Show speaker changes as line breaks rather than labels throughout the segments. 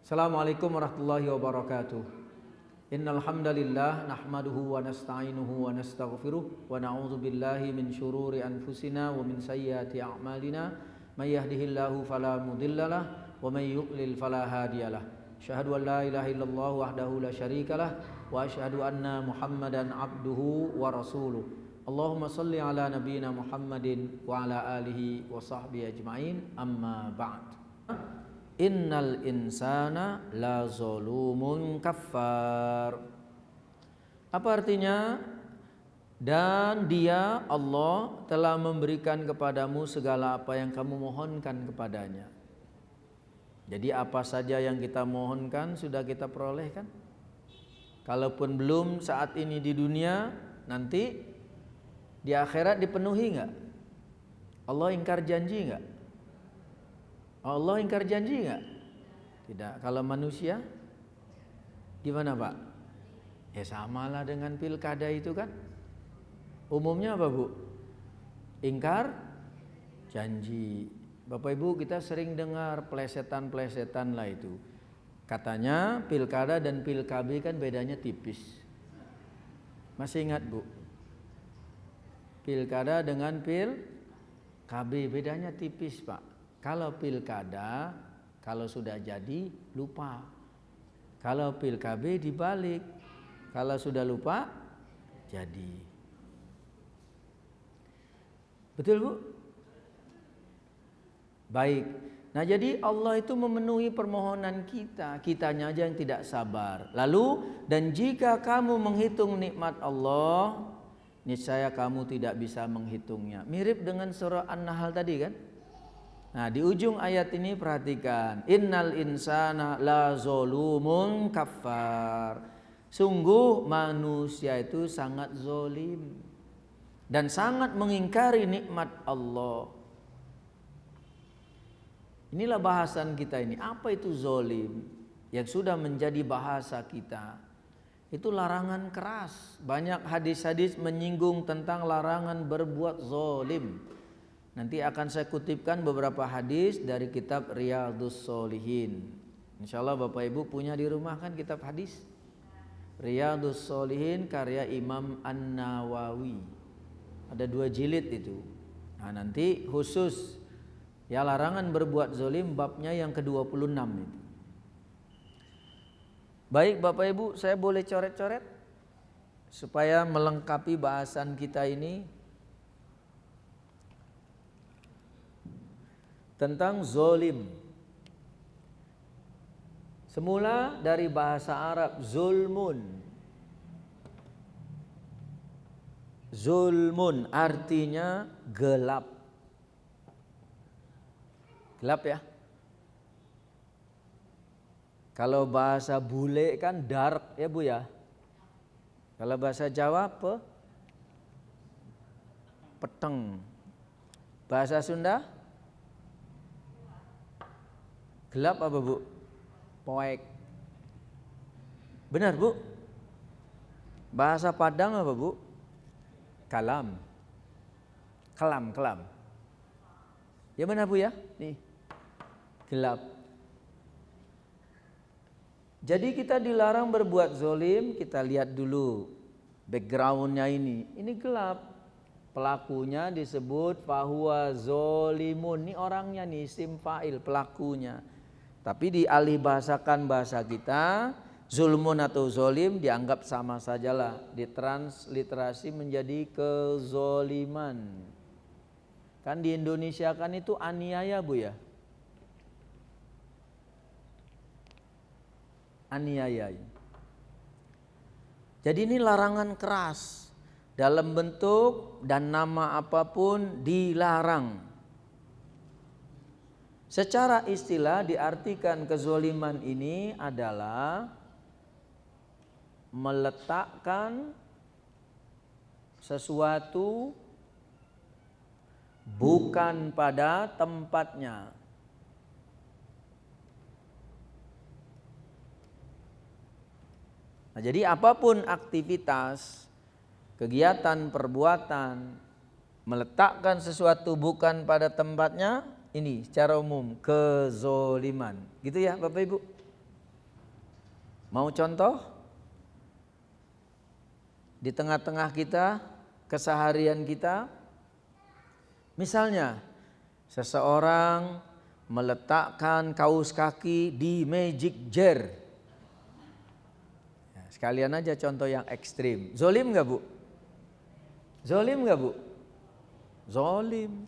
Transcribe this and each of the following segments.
Assalamualaikum warahmatullahi wabarakatuh. Innal hamdalillah nahmaduhu wa nasta'inuhu wa nastaghfiruh wa na'udzu billahi min syururi anfusina wa min sayyiati a'malina may yahdihillahu fala mudhillalah wa may yudlil fala hadiyalah. Asyhadu an la ilaha illallah wahdahu la syarikalah wa asyhadu anna Muhammadan abduhu wa rasuluh. Allahumma shalli ala nabiyyina Muhammadin wa ala alihi wa sahbihi ajmain. Amma ba'd. Innal insana la zolumun kafar. Apa artinya? Dan dia Allah telah memberikan kepadamu segala apa yang kamu mohonkan kepadanya. Jadi apa saja yang kita mohonkan sudah kita peroleh kan? Kalaupun belum saat ini di dunia, nanti di akhirat dipenuhi enggak? Allah ingkar janji enggak? Allah ingkar janji enggak? Tidak. Kalau manusia gimana Pak? Ya samalah dengan pilkada itu kan. Umumnya apa Bu? Ingkar janji. Bapak Ibu kita sering dengar plesetan-plesetan lah itu. Katanya pilkada dan pilkab kan bedanya tipis. Masih ingat Bu? Pilkada dengan pilkab bedanya tipis Pak. Kalau pilkada, kalau sudah jadi lupa. Kalau pilkab dibalik, kalau sudah lupa jadi. Betul Bu? Baik. Nah jadi Allah itu memenuhi permohonan kita, kitanya aja yang tidak sabar. Lalu dan jika kamu menghitung nikmat Allah, niscaya kamu tidak bisa menghitungnya. Mirip dengan surah An-Nahl tadi kan? Nah di ujung ayat ini perhatikan, innal insana la zolumun kafar. Sungguh manusia itu sangat zolim dan sangat mengingkari nikmat Allah. Inilah bahasan kita ini. Apa itu zolim? Yang sudah menjadi bahasa kita. Itu larangan keras. Banyak hadis-hadis menyinggung tentang larangan berbuat zolim. Nanti akan saya kutipkan beberapa hadis dari kitab Riyadhus Shalihin. Insyaallah Bapak Ibu punya di rumah kan kitab hadis? Riyadhus Shalihin karya Imam An-Nawawi. Ada 2 jilid itu. Nah nanti khusus ya larangan berbuat zolim babnya yang ke-26 itu. Baik Bapak Ibu saya boleh coret-coret supaya melengkapi bahasan kita ini. Tentang zolim. Semula dari bahasa Arab zulmun. Zulmun artinya gelap. Gelap ya. Kalau bahasa bule kan dark ya Bu ya. Kalau bahasa Jawa apa? Peteng. Bahasa Sunda? Gelap apa Bu? Poek. Benar Bu? Bahasa Padang apa Bu? Kalam. Kelam. Ya benar Bu ya? Nih. Gelap. Jadi kita dilarang berbuat zolim. Kita lihat dulu backgroundnya ini. Ini gelap. Pelakunya disebut fahuwa zolimun. Ini orangnya nih isim fa'il pelakunya. Tapi dialih bahasakan bahasa kita, zulmun atau zolim dianggap sama sajalah, ditransliterasi menjadi kezoliman. Kan di Indonesia kan itu aniaya Bu ya. Aniaya. Jadi ini larangan keras dalam bentuk dan nama apapun dilarang. Secara istilah diartikan kezoliman ini adalah meletakkan sesuatu bukan pada tempatnya. Nah, jadi apapun aktivitas, kegiatan, perbuatan, meletakkan sesuatu bukan pada tempatnya, ini secara umum kezoliman. Gitu ya Bapak Ibu. Mau contoh? Di tengah-tengah kita, keseharian kita. Misalnya, seseorang meletakkan kaus kaki di magic jar. Ya, sekalian aja contoh yang ekstrim. Zolim gak bu? Zolim gak bu? Zolim.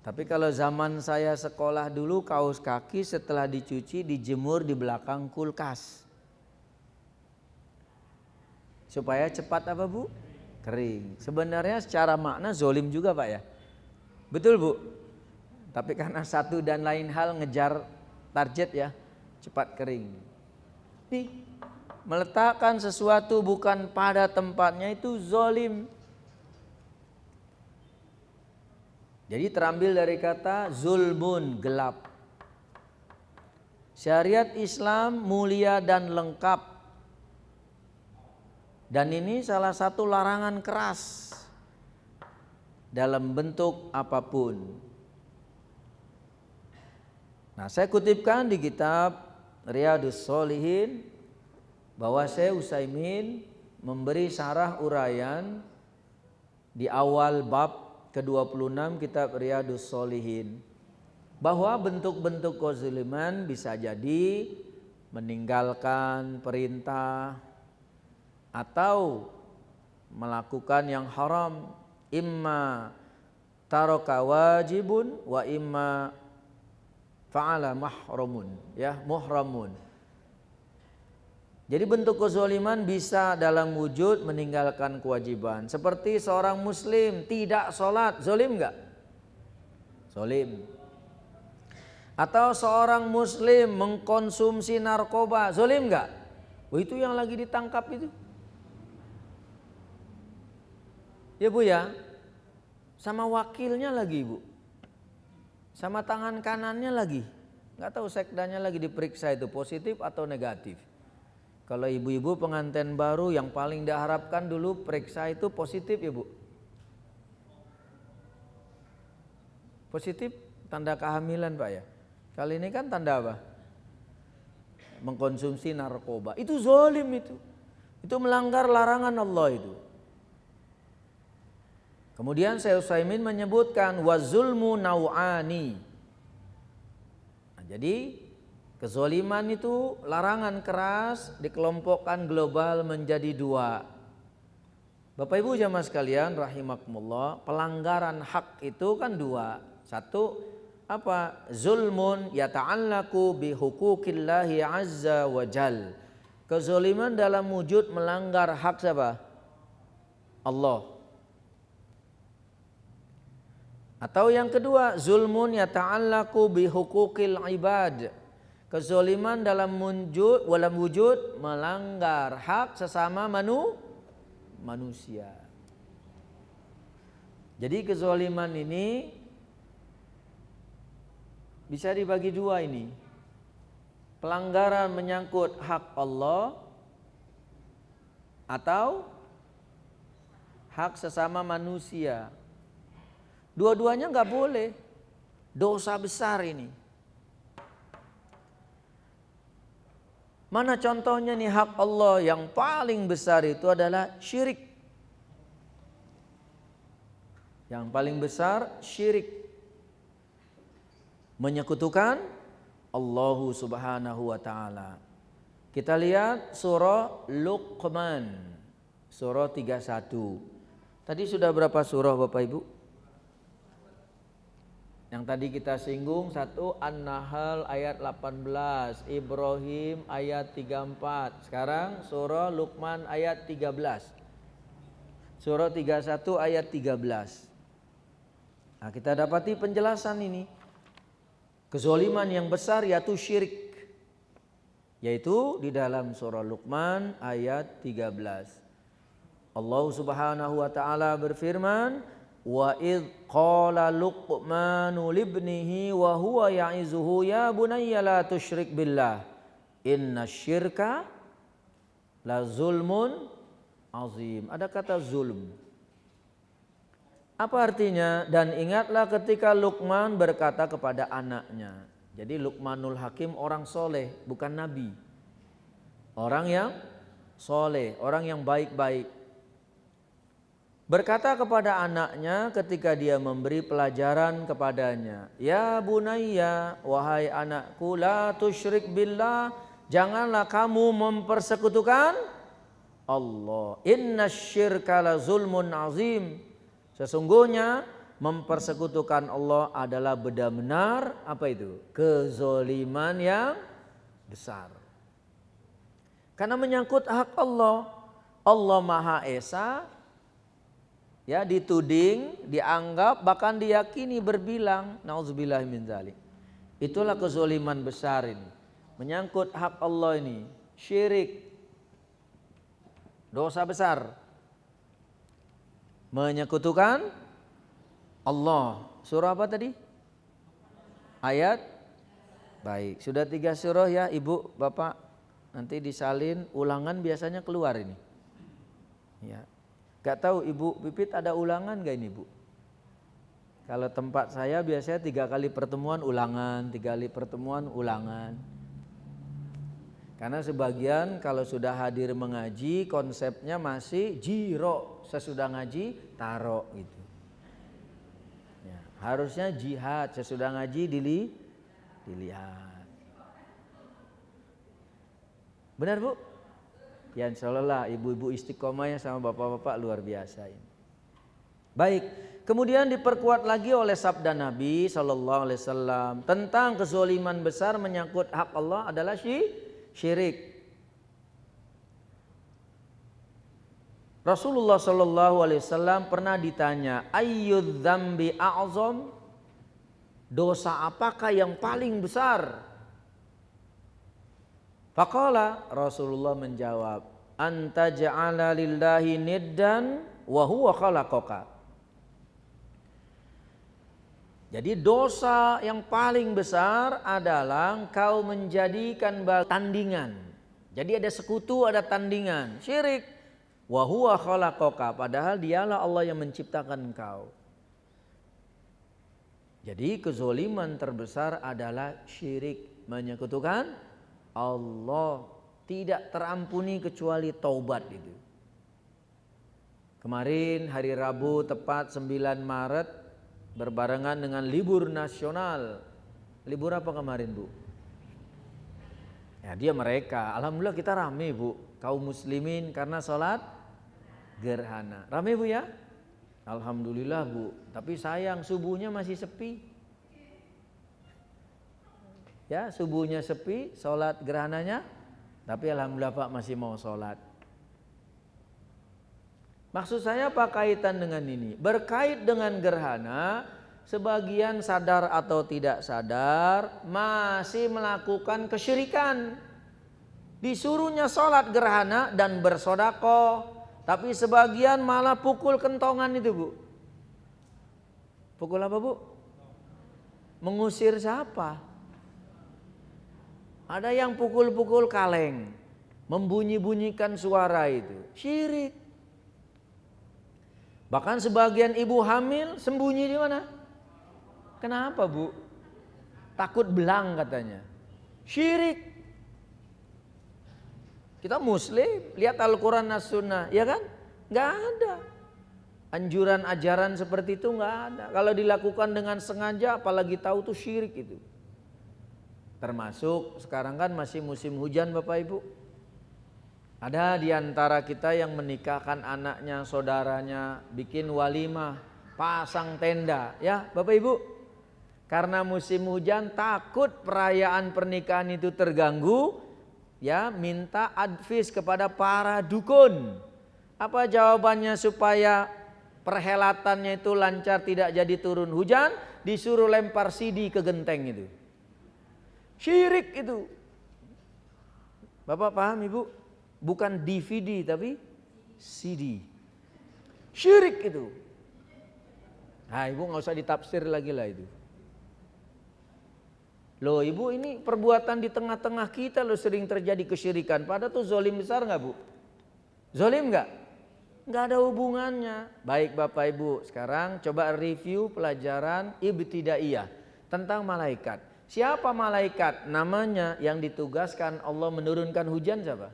Tapi kalau zaman saya sekolah dulu, kaus kaki setelah dicuci dijemur di belakang kulkas. Supaya cepat apa bu? Kering. Sebenarnya secara makna zolim juga pak ya. Betul bu? Tapi karena satu dan lain hal ngejar target ya, cepat kering. Nih, meletakkan sesuatu bukan pada tempatnya itu zolim. Jadi terambil dari kata zulmun, gelap. Syariat Islam mulia dan lengkap. Dan ini salah satu larangan keras dalam bentuk apapun. Nah, saya kutipkan di kitab Riyadhus Shalihin bahwa Syekh Utsaimin memberi syarah uraian di awal bab ke-26 kitab Riyadhus Shalihin bahwa bentuk-bentuk kezaliman bisa jadi meninggalkan perintah atau melakukan yang haram, imma taraka wajibun wa imma fa'ala mahramun, ya, muhramun. Jadi bentuk kezaliman bisa dalam wujud meninggalkan kewajiban. Seperti seorang muslim tidak sholat, zalim enggak? Zalim. Atau seorang muslim mengkonsumsi narkoba, zalim enggak? Oh, itu yang lagi ditangkap itu. Ya bu ya, sama wakilnya lagi bu, sama tangan kanannya lagi, nggak tahu sekdanya lagi diperiksa itu positif atau negatif. Kalau ibu-ibu pengantin baru yang paling diharapkan dulu periksa itu positif ya bu. Positif tanda kehamilan pak ya. Kali ini kan tanda apa? Mengkonsumsi narkoba. Itu zalim itu. Itu melanggar larangan Allah itu. Kemudian Syekh Utsaimin menyebutkan wazulmu nau'ani. Nah, jadi kezaliman itu larangan keras dikelompokkan global menjadi dua. Bapak Ibu jamaah sekalian rahimakumullah, pelanggaran hak itu kan dua. Satu apa? Zulmun yata'allaku bi huquqillahi azza wa jal. Kezaliman dalam wujud melanggar hak siapa? Allah. Atau yang kedua, zulmun yata'allaku bi huquqil ibad. Kezaliman dalam wujud melanggar hak sesama manusia. Jadi kezaliman ini bisa dibagi dua ini. Pelanggaran menyangkut hak Allah atau hak sesama manusia. Dua-duanya nggak boleh, dosa besar ini. Mana contohnya nih hak Allah yang paling besar itu adalah syirik. Yang paling besar syirik. Menyekutukan Allah Subhanahu wa taala. Kita lihat surah Luqman, surah 31. Tadi sudah berapa surah Bapak Ibu? Yang tadi kita singgung satu An-Nahl ayat 18, Ibrahim ayat 34. Sekarang surah Luqman ayat 13. Surah 31 ayat 13. Nah, kita dapati penjelasan ini. Kezaliman yang besar yaitu syirik. Yaitu di dalam surah Luqman ayat 13. Allah Subhanahu wa taala berfirman, wa idh qala Luqmanu libnihi wa huwa ya'izuhu ya bunayya la tusyrik billah innasyirka la zulmun azim. Ada kata zulm. Apa artinya? Dan ingatlah ketika Luqman berkata kepada anaknya. Jadi Luqmanul Hakim orang soleh, bukan nabi. orang yang soleh, orang yang baik-baik. Berkata kepada anaknya ketika dia memberi pelajaran kepadanya, ya bunayya, wahai anakku, la tusyrik billah, janganlah kamu mempersekutukan Allah. Innasyirka la zulmun azim. Sesungguhnya mempersekutukan Allah adalah benar-benar apa itu? Kezoliman yang besar. Karena menyangkut hak Allah. Allah Maha Esa, ya, dituding, dianggap, bahkan diyakini, berbilang, nauzubillahi min dzalik. Itulah kezoliman besar ini. Menyangkut hak Allah ini, syirik, dosa besar. Menyekutukan Allah. Surah apa tadi? Ayat? Baik, sudah 3 surah ya Ibu, Bapak. Nanti disalin, ulangan biasanya keluar ini. Ya. Gak tahu Ibu Pipit ada ulangan gak ini Bu? Kalau tempat saya biasanya 3 kali pertemuan ulangan, 3 kali pertemuan ulangan. Karena sebagian kalau sudah hadir mengaji konsepnya masih jiro, sesudah ngaji taro gitu. Ya, harusnya jihad, sesudah ngaji dilihat. Benar Bu? Ya insya Allah lah ibu-ibu istiqomahnya sama bapak-bapak luar biasa ini. Baik, kemudian diperkuat lagi oleh sabda Nabi SAW tentang kezoliman besar menyangkut hak Allah adalah syirik. Rasulullah SAW pernah ditanya, ayyudz dzambi a'zam, dosa apakah yang paling besar? Faqala, Rasulullah menjawab, anta ja'ala lillahi niddan wa huwa khalaqaka. Jadi dosa yang paling besar adalah engkau menjadikan tandingan. Jadi ada sekutu, ada tandingan, syirik. Wa huwa khalaqaka, padahal dialah Allah yang menciptakan engkau. Jadi kezoliman terbesar adalah syirik, menyekutukan Allah, tidak terampuni kecuali taubat itu. Kemarin hari Rabu tepat 9 Maret berbarengan dengan libur nasional. Libur apa kemarin Bu? Ya dia mereka. Alhamdulillah kita rame Bu, kaum muslimin karena sholat gerhana. Rame Bu ya? Alhamdulillah Bu. Tapi sayang subuhnya masih sepi. Ya subuhnya sepi, sholat gerhananya, tapi alhamdulillah Pak masih mau sholat. Maksud saya apa kaitan dengan ini? Berkait dengan gerhana, sebagian sadar atau tidak sadar masih melakukan kesyirikan. Disuruhnya sholat gerhana dan bersedekah, tapi sebagian malah pukul kentongan itu Bu. Pukul apa Bu? Mengusir siapa? Ada yang pukul-pukul kaleng, membunyi-bunyikan suara itu, syirik. Bahkan sebagian ibu hamil sembunyi di mana? Kenapa Bu? Takut belang katanya. Syirik. Kita muslim, lihat Al-Quran dan Sunnah, ya kan? Gak ada. Anjuran ajaran seperti itu gak ada. Kalau dilakukan dengan sengaja, apalagi tahu itu syirik itu. Termasuk sekarang kan masih musim hujan Bapak Ibu. Ada di antara kita yang menikahkan anaknya, saudaranya, bikin walimah, pasang tenda, ya Bapak Ibu. Karena musim hujan takut perayaan pernikahan itu terganggu, ya minta advice kepada para dukun. Apa jawabannya supaya perhelatannya itu lancar, tidak jadi turun hujan? Disuruh lempar CD ke genteng itu. Syirik itu. Bapak paham Ibu? Bukan DVD tapi CD. Syirik itu. Nah Ibu gak usah ditafsir lagi lah itu. Loh Ibu, ini perbuatan di tengah-tengah kita loh sering terjadi kesyirikan. Padahal tuh zolim besar gak Bu? Zolim gak? Gak ada hubungannya. Baik Bapak Ibu, sekarang coba review pelajaran ibtidaiyah tentang malaikat. Siapa malaikat? Namanya yang ditugaskan Allah menurunkan hujan siapa?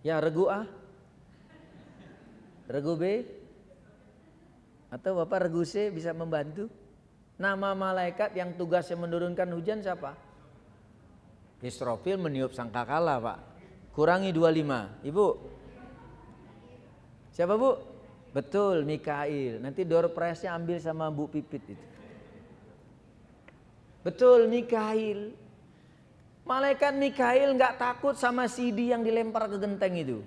Ya, regu A, regu B, atau Bapak regu C bisa membantu? Nama malaikat yang tugasnya menurunkan hujan siapa? Israfil meniup sangkakala, Pak. Kurangi 25. Ibu? Siapa, Bu? Betul, Mikail. Nanti door prize-nya ambil sama Bu Pipit itu. Betul, Mikail. Malaikat Mikail nggak takut sama CD yang dilempar ke genteng itu.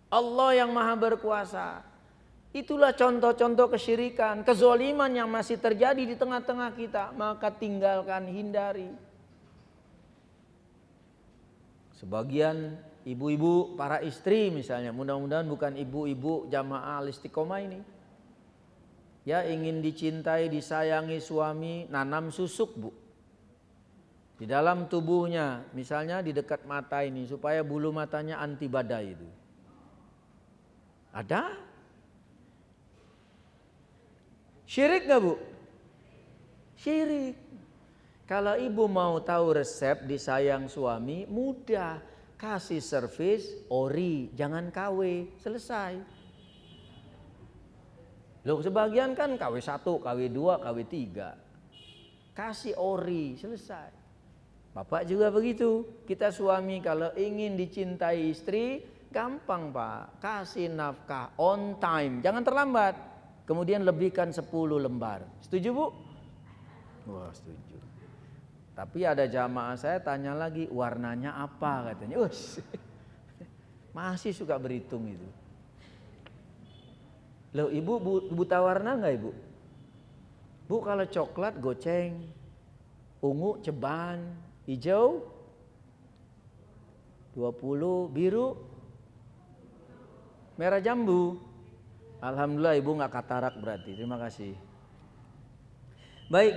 Allah yang maha berkuasa. Itulah contoh-contoh kesyirikan, kezoliman yang masih terjadi di tengah-tengah kita. Maka tinggalkan, hindari. Sebagian ibu-ibu, para istri misalnya, mudah-mudahan bukan ibu-ibu jamaah Al-Istiqomah ini. Ya, ingin dicintai, disayangi suami, nanam susuk, Bu. Di dalam tubuhnya, misalnya di dekat mata ini, supaya bulu matanya anti badai itu. Ada? Syirik gak, Bu? Syirik. Kalau ibu mau tahu resep disayang suami, mudah. Kasih servis ori, jangan KW, selesai. Loh, sebagian kan KW 1, KW 2, KW 3. Kasih ori, selesai. Bapak juga begitu. Kita suami kalau ingin dicintai istri, gampang, Pak. Kasih nafkah on time, jangan terlambat. Kemudian lebihkan 10 lembar. Setuju, Bu? Wah, setuju. Tapi ada jamaah saya tanya lagi, warnanya apa katanya. Masih suka berhitung itu. Loh, ibu buta warna enggak, Ibu? Bu, kalau coklat goceng, ungu ceban, hijau 20, biru merah jambu. Alhamdulillah ibu nggak katarak berarti. Terima kasih. Baik,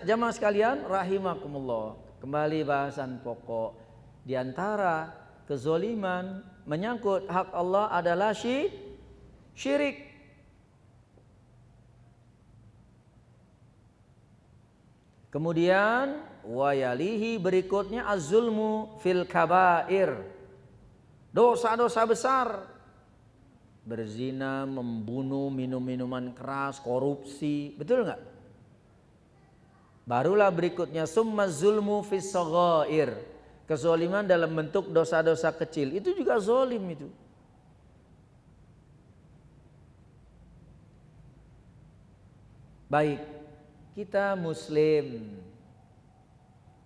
jamaah sekalian rahimakumullah. Kembali bahasan pokok. Di antara kezoliman menyangkut hak Allah adalah syirik. Kemudian wayalihi berikutnya az-zulmu fil kabair. Dosa-dosa besar. Berzina, membunuh, minum minuman keras, korupsi, betul enggak? Barulah berikutnya summa zulmu fis shaghair. Kezoliman dalam bentuk dosa-dosa kecil, itu juga zolim itu. Baik, kita muslim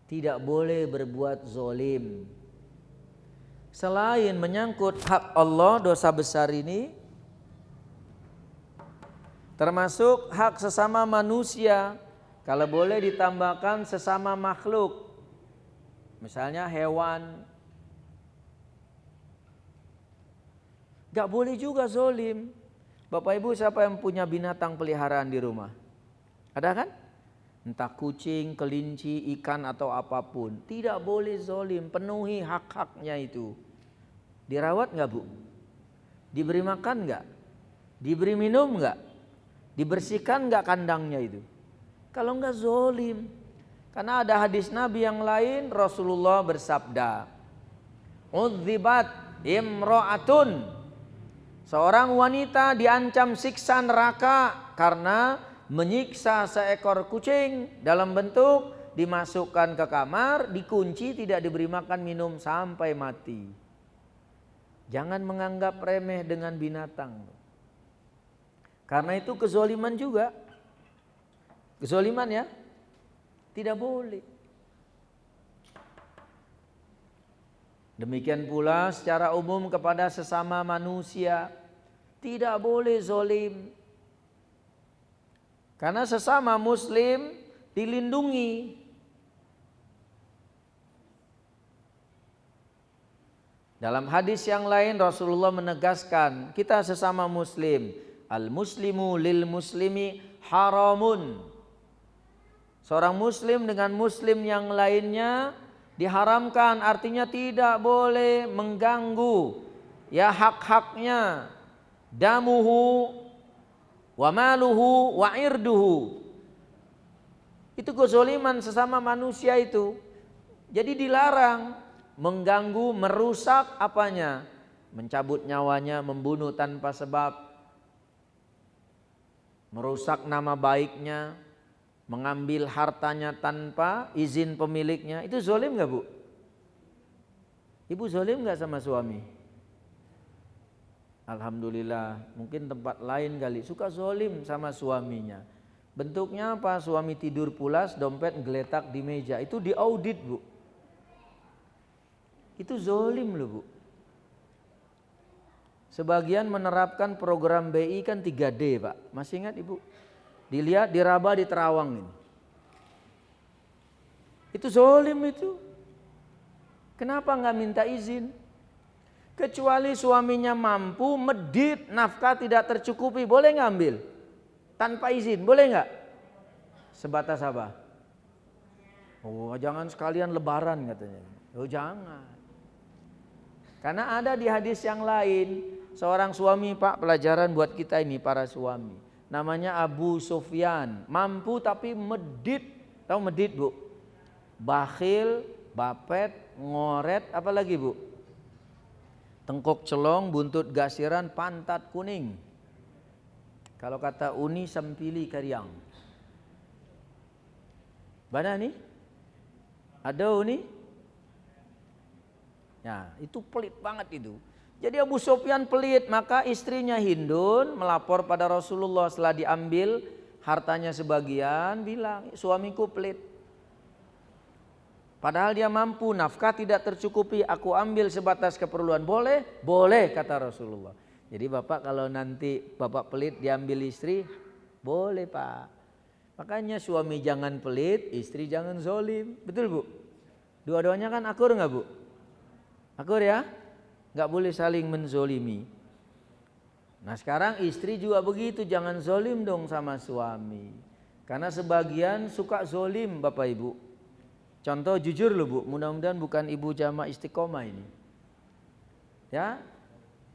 tidak boleh berbuat zolim. Selain menyangkut hak Allah, dosa besar ini termasuk hak sesama manusia. Kalau boleh ditambahkan sesama makhluk, misalnya hewan. Gak boleh juga zolim. Bapak Ibu, siapa yang punya binatang peliharaan di rumah? Ada kan? Entah kucing, kelinci, ikan atau apapun. Tidak boleh zolim, penuhi hak-haknya itu. Dirawat nggak, Bu? Diberi makan nggak? Diberi minum nggak? Dibersihkan nggak kandangnya itu? Kalau nggak zolim. Karena ada hadis Nabi yang lain, Rasulullah bersabda, "Udzibat imra'atun." Seorang wanita diancam siksa neraka karena menyiksa seekor kucing dalam bentuk dimasukkan ke kamar, dikunci, tidak diberi makan minum sampai mati. Jangan menganggap remeh dengan binatang. Karena itu kezoliman juga. Kezoliman ya, tidak boleh. Demikian pula secara umum kepada sesama manusia, tidak boleh zolim. Karena sesama muslim dilindungi. Dalam hadis yang lain Rasulullah menegaskan, kita sesama muslim, al-muslimu lil muslimi haramun. Seorang muslim dengan muslim yang lainnya diharamkan, artinya tidak boleh mengganggu ya hak-haknya, damuhu wa maluhu wa irduhu. Itu kezoliman sesama manusia itu. Jadi dilarang mengganggu, merusak apanya? mencabut nyawanya, membunuh tanpa sebab, merusak nama baiknya, mengambil hartanya tanpa izin pemiliknya, itu zalim nggak Bu? Ibu zalim nggak sama suami? Alhamdulillah, mungkin tempat lain kali suka zalim sama suaminya. Bentuknya apa? Suami tidur pulas, dompet geletak di meja, itu diaudit Bu. Itu zalim loh Bu. Sebagian menerapkan program BI kan 3D Pak. Masih ingat Ibu? Dilihat, diraba, di terawang ini. Itu zalim itu. Kenapa nggak minta izin? Kecuali suaminya mampu, medit, nafkah tidak tercukupi, boleh ngambil? Tanpa izin, boleh nggak? Sebatas apa? Oh, jangan sekalian lebaran katanya. Oh, jangan. Karena ada di hadis yang lain, seorang suami Pak, pelajaran buat kita ini para suami. Namanya Abu Sufyan, mampu tapi medit. Tahu medit Bu? Bakhil, bapet, ngoret, apa lagi Bu? Tengkok celong, buntut gasiran, pantat kuning. Kalau kata Uni Sampili Karyang. Mana nih? Ada Uni? Ya, itu pelit banget itu. Jadi Abu Sufyan pelit, maka istrinya Hindun melapor pada Rasulullah setelah diambil hartanya sebagian, bilang suamiku pelit. Padahal dia mampu, nafkah tidak tercukupi, aku ambil sebatas keperluan. Boleh? Boleh kata Rasulullah. Jadi Bapak kalau nanti Bapak pelit diambil istri, boleh Pak. Makanya suami jangan pelit, istri jangan zolim. Betul Bu? Dua-duanya kan akur nggak Bu? Akur ya? Nggak boleh saling menzolimi. Nah sekarang istri juga begitu, jangan zolim dong sama suami. Karena sebagian suka zolim Bapak Ibu. Contoh jujur loh Bu, mudah-mudahan bukan ibu jamaah istiqomah ini. Ya,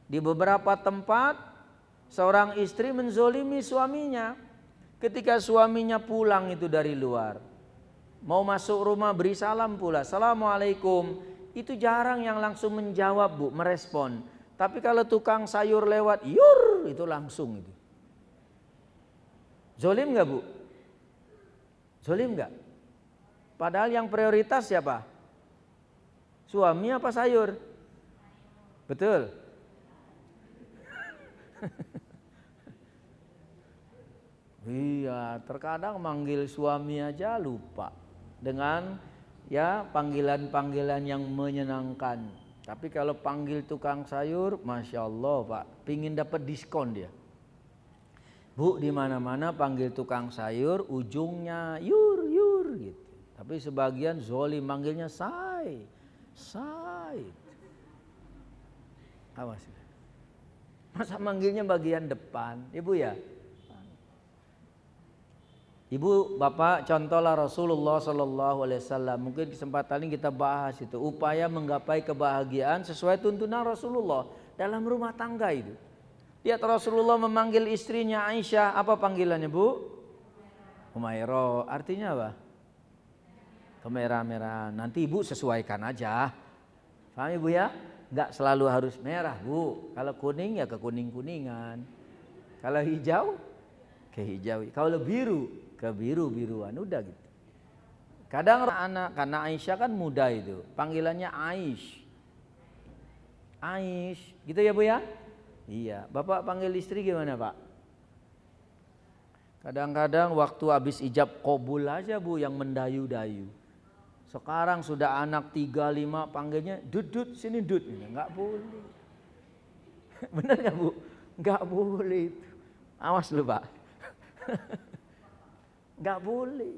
di beberapa tempat seorang istri menzolimi suaminya. Ketika suaminya pulang itu dari luar, mau masuk rumah beri salam pula, Assalamualaikum. Itu jarang yang langsung menjawab Bu, merespon. Tapi kalau tukang sayur lewat, yur, itu langsung itu. Zolim nggak Bu? Zolim nggak? Padahal yang prioritas siapa? Suami apa sayur? Betul? Iya, terkadang manggil suami aja lupa dengan ya panggilan-panggilan yang menyenangkan. Tapi kalau panggil tukang sayur, masya Allah Pak, pingin dapat diskon dia. Bu, di mana-mana panggil tukang sayur, ujungnya yur gitu. Tapi sebagian zolim manggilnya say. Awas. Masa manggilnya bagian depan, Ibu ya? Ibu, Bapak, contohlah Rasulullah SAW. Mungkin kesempatan ini kita bahas itu. Upaya menggapai kebahagiaan sesuai tuntunan Rasulullah dalam rumah tangga itu. Lihat Rasulullah memanggil istrinya Aisyah. Apa panggilannya Bu? Humairah. Artinya apa? Kemerah-merah. Nanti Ibu sesuaikan aja. Paham Ibu ya? Enggak selalu harus merah Bu. Kalau kuning ya ke kuning-kuningan. Kalau hijau ke hijau. Kalau biru ke biru-biruan. Udah gitu. Kadang anak, karena Aisyah kan muda itu, panggilannya Aish. Gitu ya Bu ya? Iya. Bapak panggil istri gimana Pak? Kadang-kadang waktu habis ijab qabul aja Bu yang mendayu-dayu. Sekarang sudah anak 3, 5 panggilnya dudut sini dud. Enggak boleh. Benar enggak Bu? Enggak boleh itu. Awas lu Pak. Enggak boleh.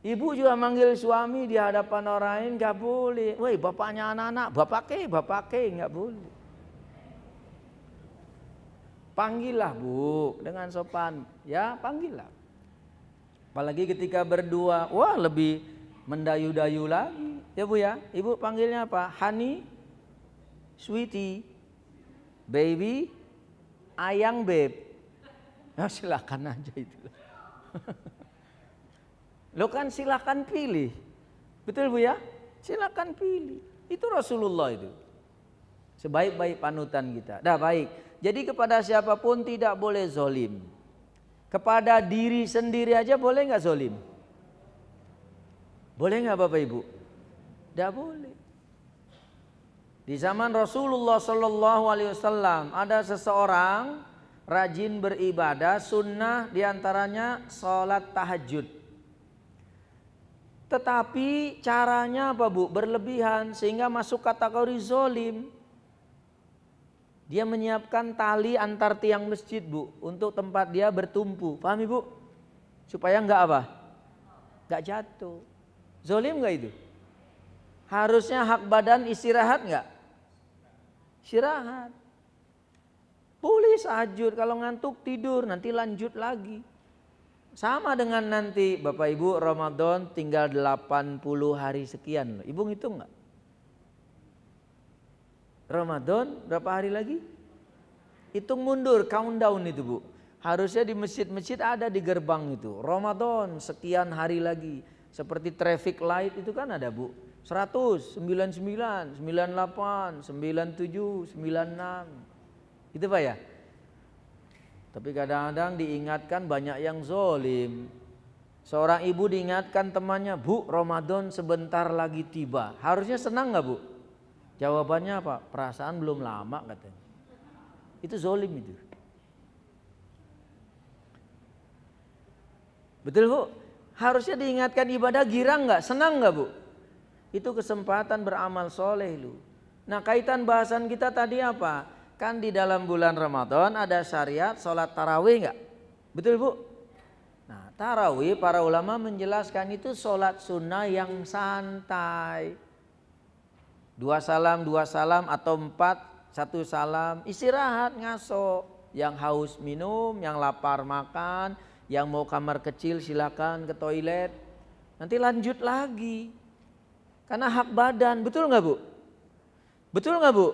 Ibu juga manggil suami di hadapan orang lain enggak boleh. Woi, bapaknya anak-anak, bapak ke enggak boleh. Panggillah Bu dengan sopan. Ya, panggillah. Apalagi ketika berdua, wah lebih mendayu-dayu lagi. Ya Bu ya, Ibu panggilnya apa? Honey, sweetie, baby, ayang babe. Nah, silakan aja itu. Lo kan silakan pilih. Betul Bu ya? Silakan pilih. Itu Rasulullah itu. Sebaik-baik panutan kita. Dah baik. Jadi kepada siapapun tidak boleh zolim. Kepada diri sendiri aja boleh nggak zolim? Boleh nggak Bapak Ibu? Tidak boleh. Di zaman Rasulullah Sallallahu Alaihi Wasallam ada seseorang rajin beribadah, sunnah diantaranya sholat tahajud. Tetapi caranya apa Bu? Berlebihan sehingga masuk kategori zolim. Dia menyiapkan tali antar tiang masjid Bu untuk tempat dia bertumpu. Paham Ibu? Supaya enggak apa? Enggak jatuh. Zolim enggak itu? Harusnya hak badan istirahat enggak? Istirahat. Boleh tahajud, kalau ngantuk tidur, nanti lanjut lagi. Sama dengan nanti Bapak Ibu Ramadan tinggal 80 hari sekian. Ibu ngitung enggak? Ramadan berapa hari lagi? Hitung mundur, countdown itu Bu. Harusnya di masjid-masjid ada di gerbang itu. Ramadan sekian hari lagi. Seperti traffic light itu kan ada Bu. 100, 99, 98, 97, 96. Itu Pak ya? Tapi kadang-kadang diingatkan banyak yang zolim. Seorang ibu diingatkan temannya, Bu Ramadan sebentar lagi tiba. Harusnya senang gak Bu? Jawabannya apa? Perasaan belum lama katanya. Itu zolim itu. Betul Bu? Harusnya diingatkan ibadah, girang gak? Senang gak Bu? Itu kesempatan beramal soleh lu. Nah kaitan bahasan kita tadi apa? Kan di dalam bulan Ramadan ada syariat sholat tarawih gak? Betul Bu? Nah tarawih para ulama menjelaskan itu sholat sunnah yang santai. 2 salam atau 4, 1 salam, istirahat ngaso. Yang haus minum, yang lapar makan, yang mau kamar kecil silakan ke toilet. Nanti lanjut lagi. Karena hak badan, betul nggak Bu? Betul nggak Bu?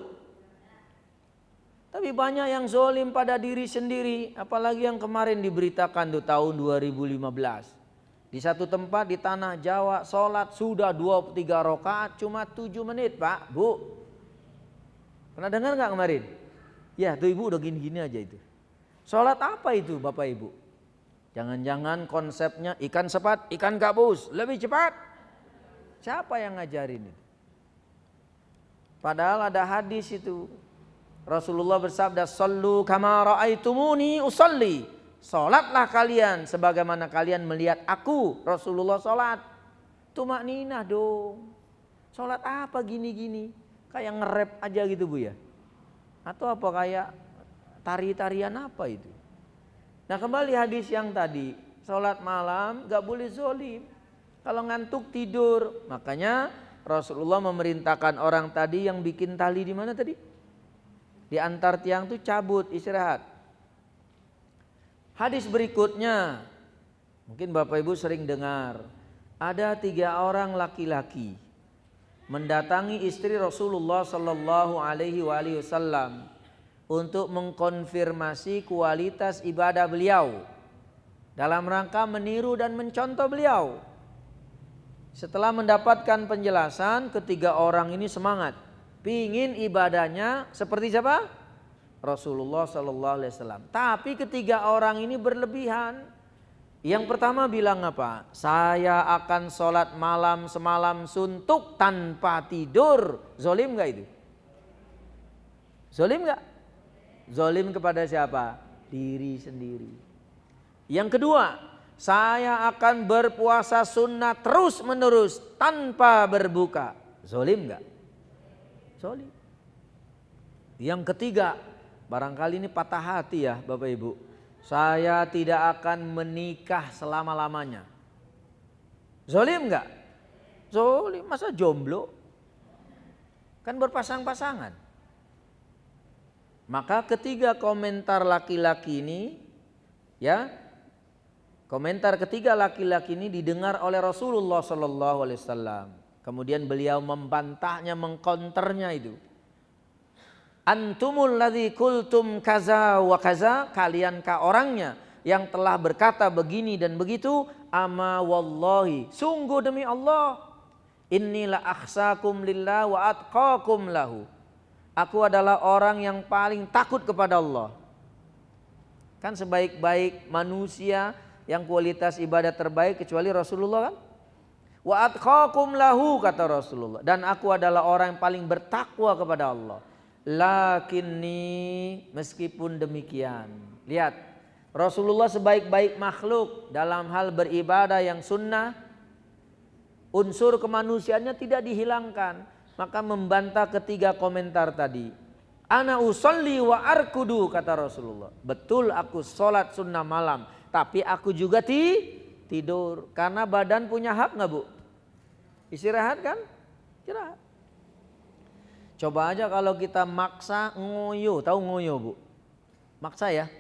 Tapi banyak yang zolim pada diri sendiri, apalagi yang kemarin diberitakan tuh tahun 2015. Di satu tempat di tanah Jawa sholat sudah 23 rakaat cuma 7 menit Pak, Bu. Pernah dengar nggak kemarin? Ya tuh Ibu udah gini-gini aja itu. Sholat apa itu Bapak Ibu? Jangan-jangan konsepnya ikan sepat, ikan gabus, lebih cepat. Siapa yang ngajarin itu? Padahal ada hadis itu. Rasulullah bersabda, "Shallu kama ra'aitumuni usolli." Salatlah kalian sebagaimana kalian melihat aku Rasulullah salat. Tumakninah dong. Salat apa gini-gini? Kayak nge-rap aja gitu Bu ya. Atau apa kayak tari-tarian apa itu? Nah kembali hadis yang tadi, salat malam gak boleh zolim. Kalau ngantuk tidur. Makanya Rasulullah memerintahkan orang tadi yang bikin tali di mana tadi? Di antar tiang tuh cabut, istirahat. Hadis berikutnya, mungkin Bapak Ibu sering dengar, ada 3 orang laki-laki mendatangi istri Rasulullah Sallallahu Alaihi Wasallam untuk mengkonfirmasi kualitas ibadah beliau dalam rangka meniru dan mencontoh beliau. Setelah mendapatkan penjelasan, ketiga orang ini semangat, pingin ibadahnya seperti siapa? Rasulullah Sallallahu Alaihi Wasallam. Tapi ketiga orang ini berlebihan. Yang pertama bilang apa? Saya akan sholat malam semalam suntuk tanpa tidur. Zolim nggak itu? Zolim nggak? Zolim kepada siapa? Diri sendiri. Yang kedua, saya akan berpuasa sunnah terus menerus tanpa berbuka. Zolim nggak? Zolim. Yang ketiga, barangkali ini patah hati ya Bapak Ibu. Saya tidak akan menikah selama-lamanya. Zolim enggak? Zolim, masa jomblo? Kan berpasang-pasangan. Maka ketiga komentar laki-laki ini, ya, komentar ketiga laki-laki ini didengar oleh Rasulullah Sallallahu Alaihi Wasallam. Kemudian beliau membantahnya, mengkonternya itu. Antumul ladzi kultum kaza wa kaza, kaliankah orangnya yang telah berkata begini dan begitu? Ama wallahi, sungguh demi Allah, innila akhsakum lillah wa atqakum lahu. Aku adalah orang yang paling takut kepada Allah. Kan sebaik-baik manusia yang kualitas ibadah terbaik kecuali Rasulullah kan? Wa atqakum lahu, kata Rasulullah, dan aku adalah orang yang paling bertakwa kepada Allah. Lakinni, meskipun demikian. Lihat, Rasulullah sebaik-baik makhluk dalam hal beribadah yang sunnah, unsur kemanusiaannya tidak dihilangkan. Maka membantah ketiga komentar tadi. Ana usolli wa arkudu, kata Rasulullah. Betul aku sholat sunnah malam, tapi aku juga tidur. Karena badan punya hak gak bu? Istirahat kan? Istirahat. Coba aja kalau kita maksa ngoyo. Tahu ngoyo bu? Maksa ya?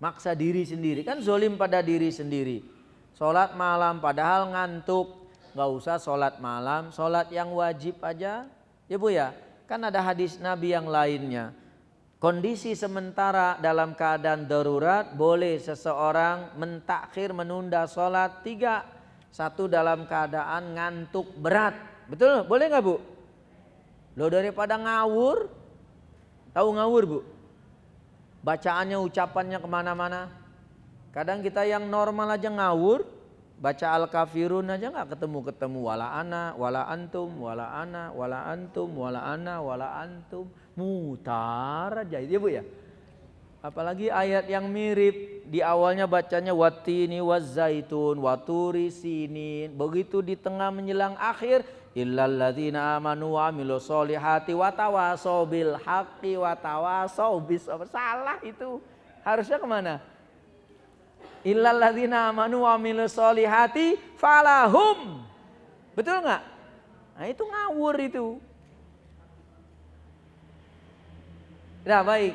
Maksa diri sendiri. Kan zolim pada diri sendiri. Sholat malam padahal ngantuk. Gak usah sholat malam, sholat yang wajib aja. Ya bu ya, kan ada hadis Nabi yang lainnya. Kondisi sementara dalam keadaan darurat, boleh seseorang mentakhir, menunda sholat 3. 1 dalam keadaan ngantuk berat. Betul? Boleh gak bu? Loh, daripada ngawur. Tahu ngawur bu? Bacaannya, ucapannya kemana-mana. Kadang kita yang normal aja ngawur. Baca Al-Kafirun aja gak ketemu-ketemu. Wala ana, wala antum, wala ana, wala antum, wala ana, wala antum. Mutar aja itu ya bu ya. Apalagi ayat yang mirip. Di awalnya bacanya wattini wazzaitun, waturi sinin. Begitu di tengah menjelang akhir. Illalladzina amanu wa amilus solihati watawasau bil haqqi watawasau bis. Salah itu. Harusnya kemana? Illalladzina amanu wa amilus solihati falahum. Betul nggak? Nah itu ngawur itu. Nah baik.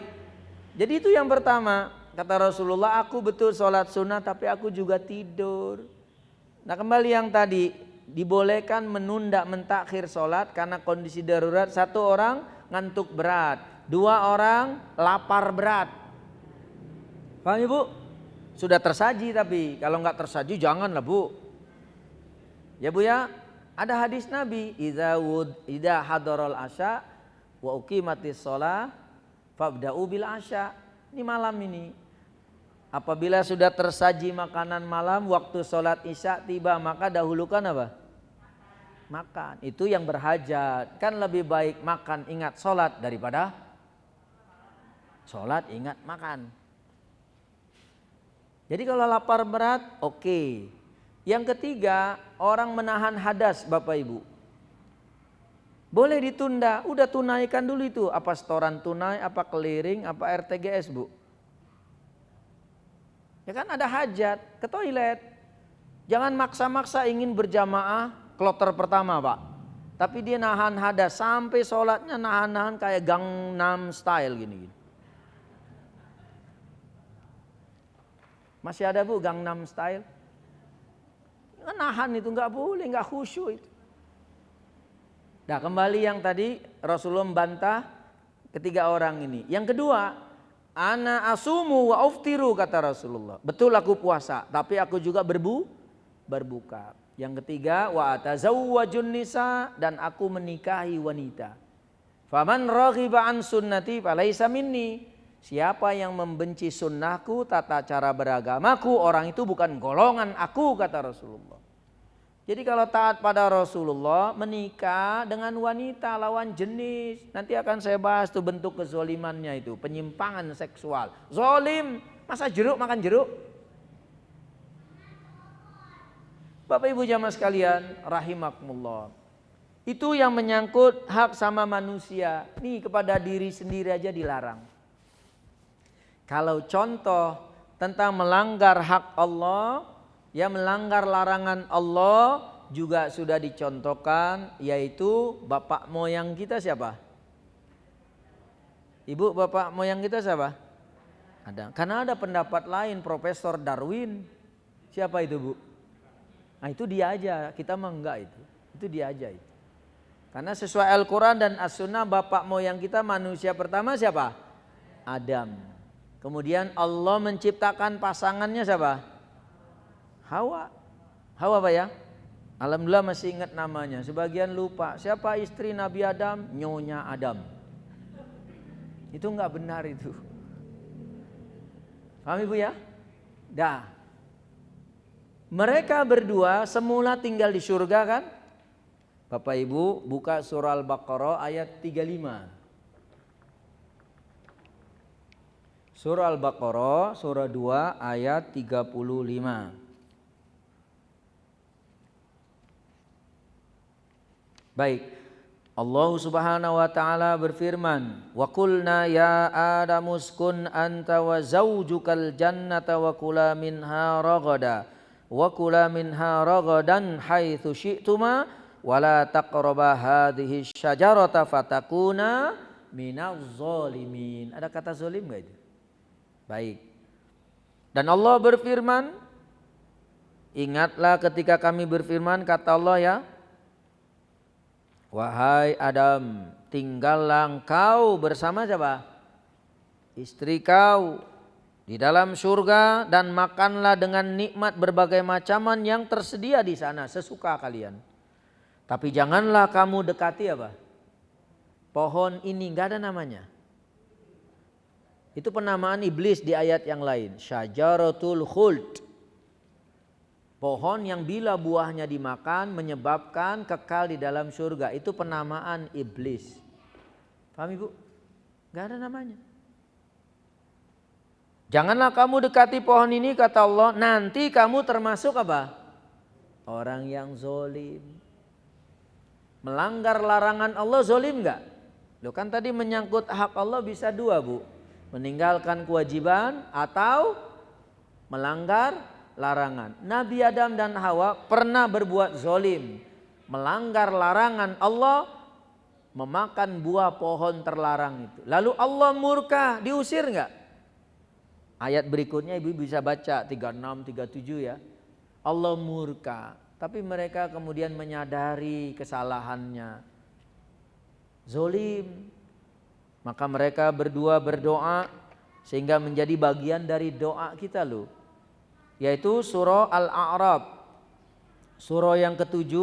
Jadi itu yang pertama. Kata Rasulullah, aku betul sholat sunnah tapi aku juga tidur. Nah kembali yang tadi, dibolehkan menunda mentakhir sholat karena kondisi darurat. 1 orang ngantuk berat, 2 orang lapar berat. Paham ibu? Sudah tersaji, tapi kalau nggak tersaji janganlah bu. Ya bu ya, ada hadis Nabi, idza hadarul asya wa uqimatis shalah fabda'u bil asya. Ini malam ini, apabila sudah tersaji makanan malam, waktu sholat isya tiba, maka dahulukan apa? Makan. Itu yang berhajat. Kan lebih baik makan ingat sholat daripada sholat ingat makan. Jadi kalau lapar berat, oke. Yang ketiga, orang menahan hadas Bapak Ibu. Boleh ditunda, udah tunaikan dulu itu. Apa setoran tunai, apa clearing, apa RTGS bu. Ya kan ada hajat, ke toilet. Jangan maksa-maksa ingin berjamaah kloter pertama pak. Tapi dia nahan hadas, sampai sholatnya nahan-nahan kayak Gangnam Style gini. Masih ada bu Gangnam Style? Nahan itu nggak boleh, nggak khusyuk itu. Nah kembali yang tadi Rasulullah membantah ketiga orang ini. Yang kedua, ana asumu wa uftiru, kata Rasulullah. Betul aku puasa, tapi aku juga berbuka. Yang ketiga, wa atazawwajun nisa, dan aku menikahi wanita. Faman raghiba an sunnati falaisa minni. Siapa yang membenci sunnahku, tata cara beragamaku, orang itu bukan golongan aku, kata Rasulullah. Jadi kalau taat pada Rasulullah, menikah dengan wanita lawan jenis. Nanti akan saya bahas tuh bentuk kezolimannya itu, penyimpangan seksual. Zolim, masa jeruk makan jeruk? Bapak Ibu jamaah sekalian, rahimakumullah. Itu yang menyangkut hak sama manusia. Nih kepada diri sendiri aja dilarang. Kalau contoh tentang melanggar hak Allah, ya melanggar larangan Allah juga sudah dicontohkan, yaitu bapak moyang kita siapa? Ibu, bapak moyang kita siapa? Ada. Karena ada pendapat lain, Profesor Darwin. Siapa itu bu? Nah itu dia aja, kita mah enggak itu. Itu dia aja itu. Karena sesuai Al-Quran dan As-Sunnah, bapak moyang kita manusia pertama siapa? Adam. Kemudian Allah menciptakan pasangannya siapa? Hawa. Hawa apa ya? Alhamdulillah masih ingat namanya. Sebagian lupa. Siapa istri Nabi Adam? Nyonya Adam. Itu nggak benar itu. Paham Ibu ya? Dah. Mereka berdua semula tinggal di surga kan? Bapak Ibu buka surah Al-Baqarah ayat 35. Surah Al-Baqarah surah 2 ayat 35. Baik. Allah Subhanahu wa taala berfirman, "Wa qulna ya Adamu uskun anta wa zaujukal jannata wa kula minha ragada wa kula minha ragadan haitsu syi'tuma wa la taqraba hadhihi syajarata fatakuna minaz zalimin." Ada kata zalim enggak itu? Baik. Dan Allah berfirman, ingatlah ketika kami berfirman, kata Allah ya, wahai Adam, tinggallah engkau bersama siapa? Istri kau di dalam surga dan makanlah dengan nikmat berbagai macaman yang tersedia di sana sesuka kalian. Tapi janganlah kamu dekati apa? Pohon ini, enggak ada namanya. Itu penamaan iblis di ayat yang lain, syajaratul khuld. Pohon yang bila buahnya dimakan menyebabkan kekal di dalam surga. Itu penamaan iblis. Paham Ibu? Gak ada namanya. Janganlah kamu dekati pohon ini kata Allah. Nanti kamu termasuk apa? Orang yang zolim. Melanggar larangan Allah zolim gak? Loh kan tadi menyangkut hak Allah bisa dua Bu. Meninggalkan kewajiban atau melanggar larangan. Nabi Adam dan Hawa pernah berbuat zolim, melanggar larangan Allah, memakan buah pohon terlarang itu. Lalu Allah murka, diusir enggak? Ayat berikutnya Ibu bisa baca 36, 37 ya. Allah murka, tapi mereka kemudian menyadari kesalahannya. Zolim. Maka mereka berdua berdoa sehingga menjadi bagian dari doa kita loh. Yaitu surah Al-A'raf, surah yang ke-7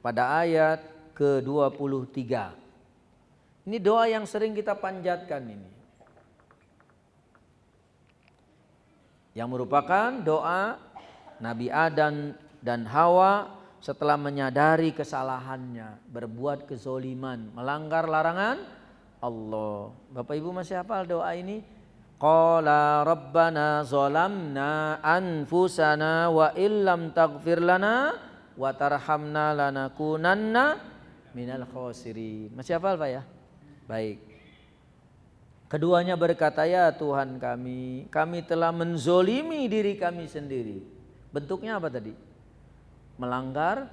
pada ayat ke-23. Ini doa yang sering kita panjatkan ini, yang merupakan doa Nabi Adam dan Hawa setelah menyadari kesalahannya, berbuat kezoliman, melanggar larangan Allah. Bapak Ibu masih hafal doa ini? Qala rabbana zalamna anfusana wa illam taghfir lana wa tarhamna lanakunanna minal khasirin. Masih hafal Pak ya? Baik. Keduanya berkata, ya Tuhan kami telah menzolimi diri kami sendiri. Bentuknya apa tadi? Melanggar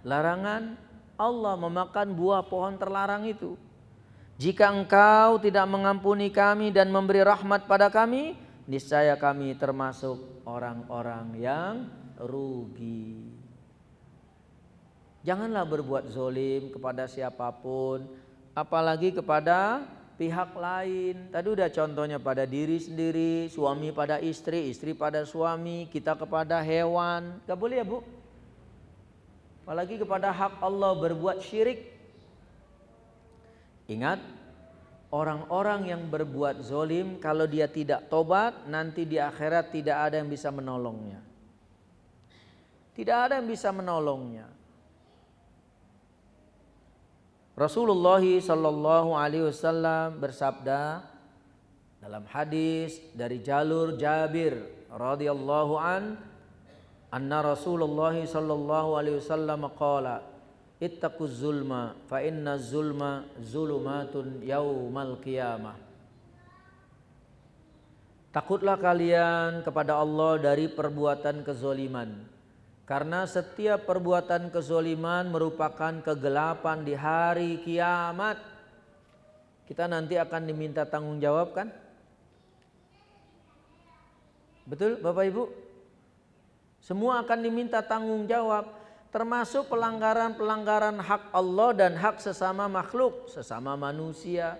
larangan Allah, memakan buah pohon terlarang itu. Jika engkau tidak mengampuni kami dan memberi rahmat pada kami, niscaya kami termasuk orang-orang yang rugi. Janganlah berbuat zolim kepada siapapun, apalagi kepada pihak lain. Tadi udah contohnya pada diri sendiri, suami pada istri, istri pada suami, kita kepada hewan. Gak boleh ya Bu? Apalagi kepada hak Allah berbuat syirik. Ingat, orang-orang yang berbuat zolim kalau dia tidak tobat, nanti di akhirat tidak ada yang bisa menolongnya. Tidak ada yang bisa menolongnya. Rasulullah sallallahu alaihi wasallam bersabda dalam hadis dari jalur Jabir radhiyallahu anna Rasulullah sallallahu alaihi wasallam qala ittaquz zulma fa inna zulma zulumatun yaumal qiyamah. Takutlah kalian kepada Allah dari perbuatan kezoliman, karena setiap perbuatan kezoliman merupakan kegelapan di hari kiamat. Kita nanti akan diminta tanggung jawab kan? Betul Bapak Ibu? Semua akan diminta tanggung jawab. Termasuk pelanggaran-pelanggaran hak Allah dan hak sesama makhluk, sesama manusia.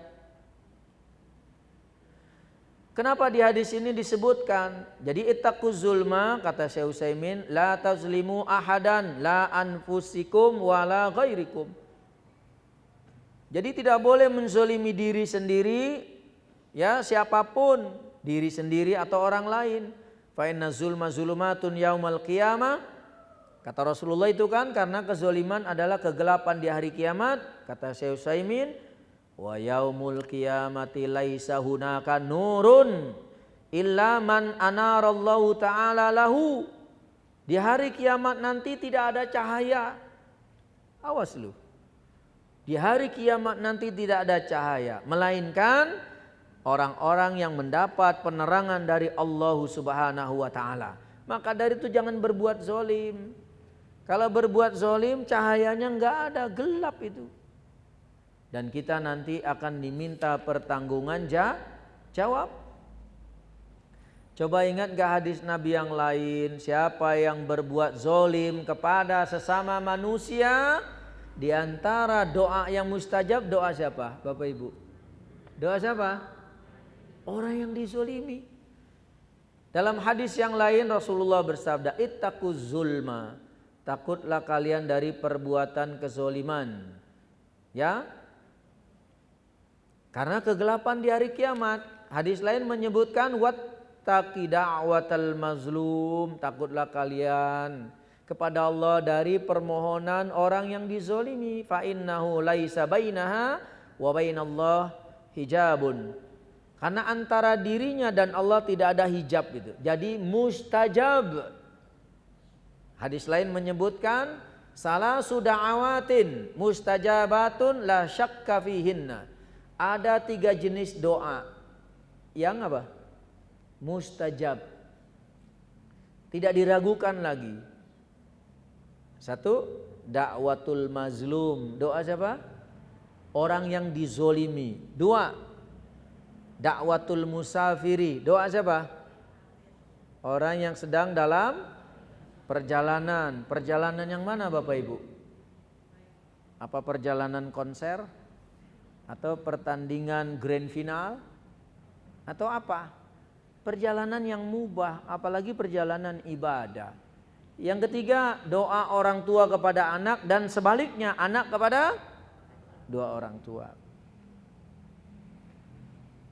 Kenapa di hadis ini disebutkan? Jadi ittaquz zulma, kata Syekh Utsaimin, la tazlimu ahadan, la anfusikum wala ghairikum. Jadi tidak boleh menzolimi diri sendiri ya siapapun, diri sendiri atau orang lain. Fa inna zulma zulumatun yaumal qiyamah. Kata Rasulullah itu kan, karena kezoliman adalah kegelapan di hari kiamat. Kata Syekh Utsaimin, wa yaumul qiyamati laisa hunaka nurun illa man anarallahu ta'ala lahu. Di hari kiamat nanti tidak ada cahaya. Awas lu. Di hari kiamat nanti tidak ada cahaya, melainkan orang-orang yang mendapat penerangan dari Allah Subhanahu wa ta'ala. Maka dari itu jangan berbuat zolim. Kalau berbuat zolim cahayanya enggak ada, gelap itu. Dan kita nanti akan diminta pertanggungan jawab. Coba ingat gak hadis Nabi yang lain? Siapa yang berbuat zolim kepada sesama manusia, di antara doa yang mustajab, doa siapa? Bapak Ibu, doa siapa? Orang yang dizolimi. Dalam hadis yang lain Rasulullah bersabda, ittaquz zulma, takutlah kalian dari perbuatan kezoliman. Ya, karena kegelapan di hari kiamat. Hadis lain menyebutkan wattaqi da'watal mazlum, takutlah kalian kepada Allah dari permohonan orang yang dizolimi. Fa innahu laisa bainaha wa bainallah hijabun. Karena antara dirinya dan Allah tidak ada hijab gitu. Jadi mustajab. Hadis lain menyebutkan salasu da'awatin mustajabatun la syakka fihinna. Ada 3 jenis doa yang apa? Mustajab. Tidak diragukan lagi. 1, dakwatul mazlum, doa siapa? Orang yang dizolimi. 2, dakwatul musafiri, doa siapa? Orang yang sedang dalam perjalanan. Perjalanan yang mana Bapak Ibu? Apa perjalanan konser? Atau pertandingan grand final? Atau apa? Perjalanan yang mubah, apalagi perjalanan ibadah. Yang ketiga, doa orang tua kepada anak, dan sebaliknya anak kepada 2 orang tua.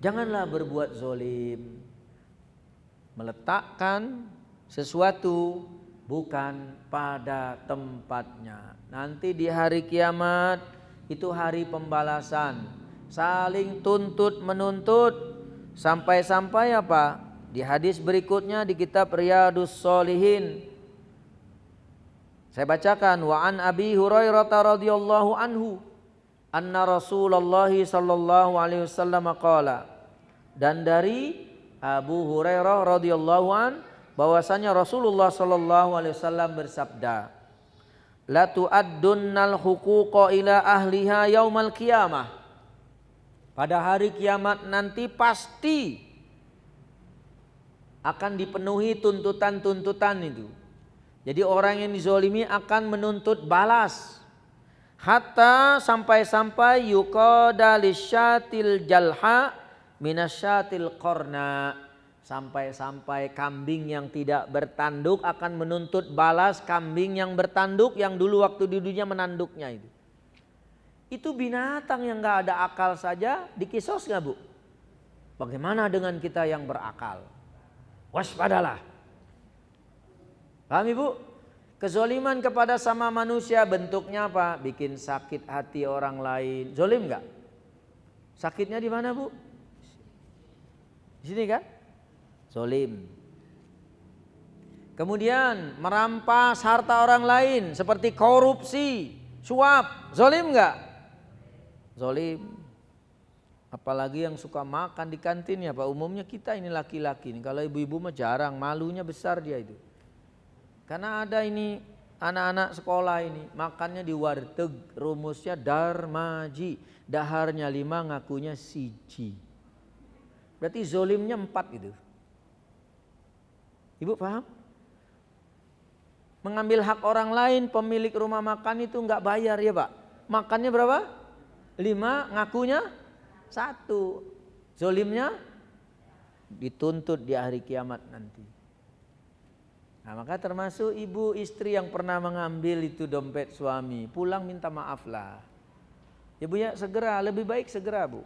Janganlah berbuat zolim, meletakkan sesuatu bukan pada tempatnya. Nanti di hari kiamat itu hari pembalasan, saling tuntut menuntut, sampai-sampai apa? Di hadis berikutnya di kitab Riyadhus Shalihin, saya bacakan, wa an Abi Hurairah radhiyallahu anhu anna Rasulullah sallallahu alaihi wasallam qala, dan dari Abu Hurairah radhiyallahu an bahwasanya Rasulullah sallallahu alaihi wasallam bersabda, la tu'addunnal huquqa ila ahliha yaumal qiyamah. Pada hari kiamat nanti pasti akan dipenuhi tuntutan-tuntutan itu. Jadi orang yang dizolimi akan menuntut balas. Hatta sampai-sampai yuqada lisyatil jalha minasyatil qarna. Sampai-sampai kambing yang tidak bertanduk akan menuntut balas kambing yang bertanduk, yang dulu waktu di dunia menanduknya itu. Itu binatang yang gak ada akal saja dikisos gak Bu? Bagaimana dengan kita yang berakal? Waspadalah. Paham Ibu? Kezoliman kepada sama manusia bentuknya apa? Bikin sakit hati orang lain. Zolim gak? Sakitnya di mana Bu? Di sini kan? Zolim. Kemudian merampas harta orang lain seperti korupsi, suap. Zolim gak? Zolim. Apalagi yang suka makan di kantin ya Pak. Umumnya kita ini laki-laki. Kalau ibu-ibu mah jarang, malunya besar dia itu. Karena ada ini anak-anak sekolah ini makannya di warteg, rumusnya darmaji, daharnya 5 ngakunya siji. Berarti zolimnya 4 itu. Ibu paham? Mengambil hak orang lain, pemilik rumah makan itu enggak bayar ya Pak. Makannya berapa? 5, ngakunya 1. Zolimnya dituntut di hari kiamat nanti. Nah, maka termasuk ibu istri yang pernah mengambil itu dompet suami, pulang minta maaf lah. Ibu ya segera, lebih baik segera Bu.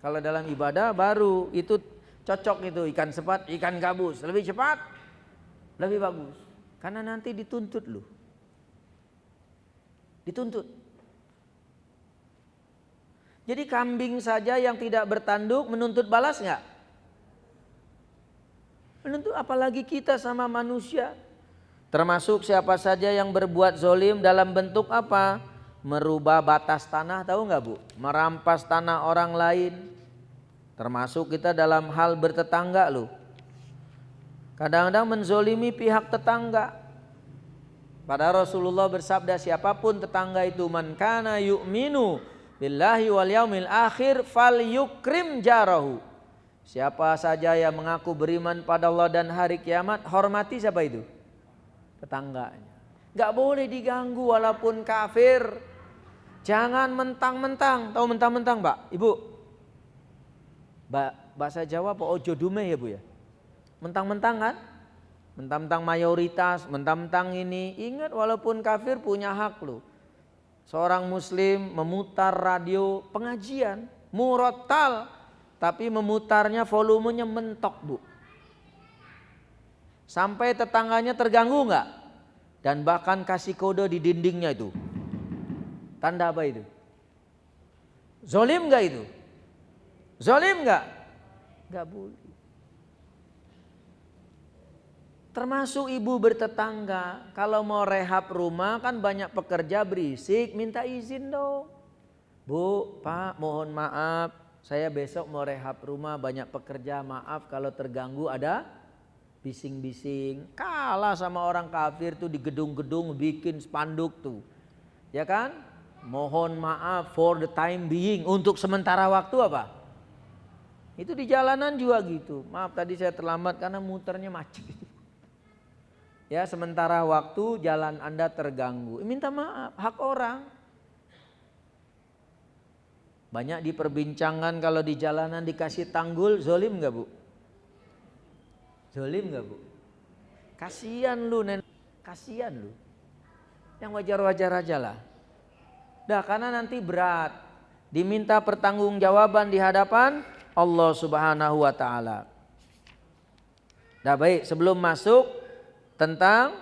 Kalau dalam ibadah baru itu cocok itu ikan sepat, ikan gabus, lebih cepat, lebih bagus. Karena nanti dituntut lu. Dituntut. Jadi kambing saja yang tidak bertanduk menuntut balas nggak? Menuntut, apalagi kita sama manusia. Termasuk siapa saja yang berbuat zolim dalam bentuk apa? Merubah batas tanah, tahu nggak Bu? Merampas tanah orang lain. Termasuk kita dalam hal bertetangga loh. Kadang-kadang menzolimi pihak tetangga. Padahal Rasulullah bersabda, siapapun tetangga itu, man kana yu'minu billahi wal yaumil akhir fal yukrim jarahu. Siapa saja yang mengaku beriman pada Allah dan hari kiamat, hormati siapa itu? Tetangganya. Gak boleh diganggu walaupun kafir. Jangan mentang-mentang. Tahu mentang-mentang Pak? Ibu? Bahasa Jawa apa ojo dume ya Bu ya? Mentang-mentang kan? Mentang-mentang mayoritas, mentang-mentang ini. Ingat walaupun kafir punya hak loh. Seorang muslim memutar radio pengajian, murattal, tapi memutarnya volumenya mentok Bu. Sampai tetangganya terganggu enggak? Dan bahkan kasih kode di dindingnya itu. Tanda apa itu? Zolim enggak itu? Zolim enggak? Enggak boleh. Termasuk ibu bertetangga, kalau mau rehab rumah kan banyak pekerja berisik, minta izin dong. Bu, Pak, mohon maaf, saya besok mau rehab rumah, banyak pekerja, maaf kalau terganggu ada bising-bising. Kalah sama orang kafir tuh di gedung-gedung bikin spanduk tuh. Ya kan? Mohon maaf for the time being, untuk sementara waktu apa? Itu di jalanan juga gitu. Maaf tadi saya terlambat karena muternya macet. Ya, sementara waktu jalan Anda terganggu. Minta maaf, hak orang. Banyak diperbincangkan kalau di jalanan dikasih tanggul, zolim nggak Bu? Zolim nggak Bu? Kasihan lu, kasihan lu. Yang wajar-wajar aja lah. Dah, karena nanti berat. Diminta pertanggungjawaban di hadapan Allah Subhanahu wa taala. Dah baik, sebelum masuk tentang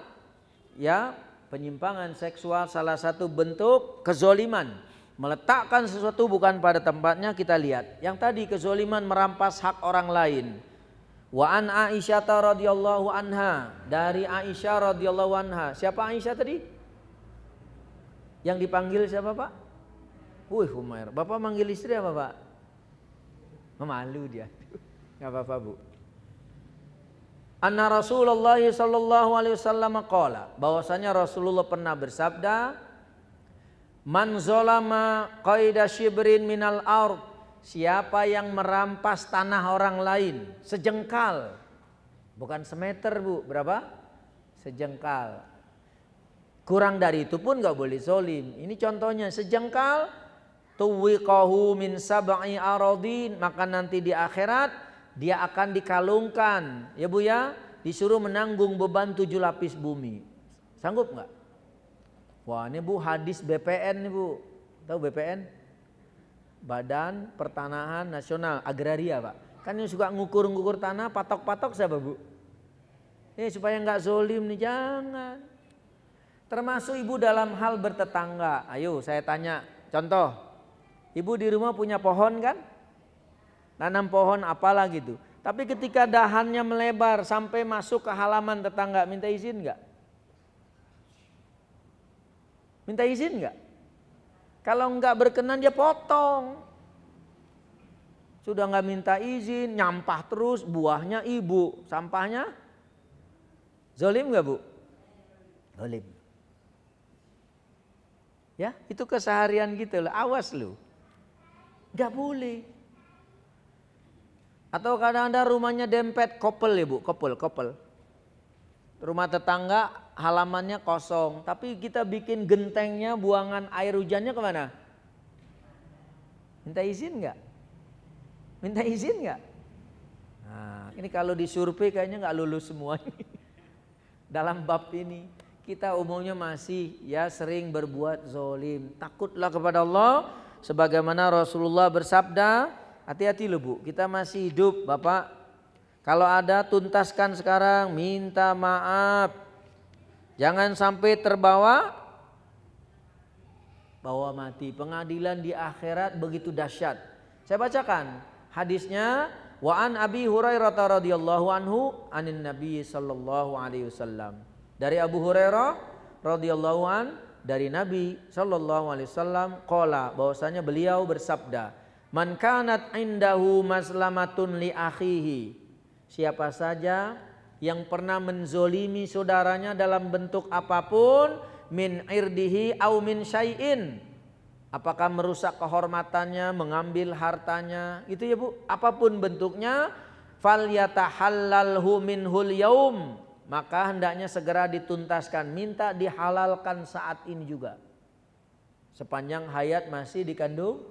ya penyimpangan seksual, salah satu bentuk kezoliman, meletakkan sesuatu bukan pada tempatnya, kita lihat. Yang tadi kezoliman merampas hak orang lain. Wa an Aisyah radhiyallahu anha, dari Aisyah radhiyallahu anha. Siapa Aisyah tadi? Yang dipanggil siapa Pak? Humair. Bapak manggil istri apa Pak? Memalu dia. Enggak apa-apa Bu. Anna Rasulullah sallallahu alaihi wasallam qala, bahwasanya Rasulullah pernah bersabda, man zalama qaida shibrin minal ard, siapa yang merampas tanah orang lain sejengkal, bukan semeter Bu, berapa? Sejengkal. Kurang dari itu pun enggak boleh zalim. Ini contohnya sejengkal, tuwiqahu min sab'i aradin, maka nanti di akhirat dia akan dikalungkan, ya Bu ya, disuruh menanggung beban 7 lapis bumi. Sanggup nggak? Wah ini Bu hadis BPN nih Bu, tahu BPN? Badan Pertanahan Nasional Agraria Pak. Kan yang suka ngukur-ngukur tanah, patok-patok siapa Bu? Supaya nggak zolim nih, jangan. Termasuk ibu dalam hal bertetangga. Ayo saya tanya, contoh, ibu di rumah punya pohon kan? Nanam pohon apalah gitu. Tapi ketika dahannya melebar sampai masuk ke halaman tetangga, minta izin enggak? Minta izin enggak? Kalau enggak berkenan dia potong. Sudah enggak minta izin, nyampah terus, buahnya ibu, sampahnya zolim enggak Bu? Zolim. Ya, itu keseharian gitu loh, awas lu. Enggak boleh. Atau kadang-kadang rumahnya dempet kopel ya Bu, kopel. Rumah tetangga halamannya kosong, tapi kita bikin gentengnya, buangan air hujannya kemana? Minta izin nggak? Minta izin nggak? Nah, ini kalau disurvei kayaknya nggak lulus semua ini. Dalam bab ini kita umumnya masih ya sering berbuat zolim. Takutlah kepada Allah, sebagaimana Rasulullah bersabda, hati-hati loh Bu, kita masih hidup Bapak. Kalau ada tuntaskan sekarang, minta maaf. Jangan sampai terbawa mati. Pengadilan di akhirat begitu dahsyat. Saya bacakan hadisnya. Wa an Abi Hurairah radhiyallahu anhu anin Nabi sallallahu alaihi wasallam. Dari Abu Hurairah radhiyallahu an dari Nabi sallallahu alaihi wasallam qala, bahwasanya beliau bersabda, man kanat indahu maslamatun li akhihi, siapa saja yang pernah menzolimi saudaranya dalam bentuk apapun, min irdihi au min syai'in, apakah merusak kehormatannya, mengambil hartanya, itu ya Bu, apapun bentuknya, falyatahallalhu minhul yaum, maka hendaknya segera dituntaskan, minta dihalalkan saat ini juga, sepanjang hayat masih dikandung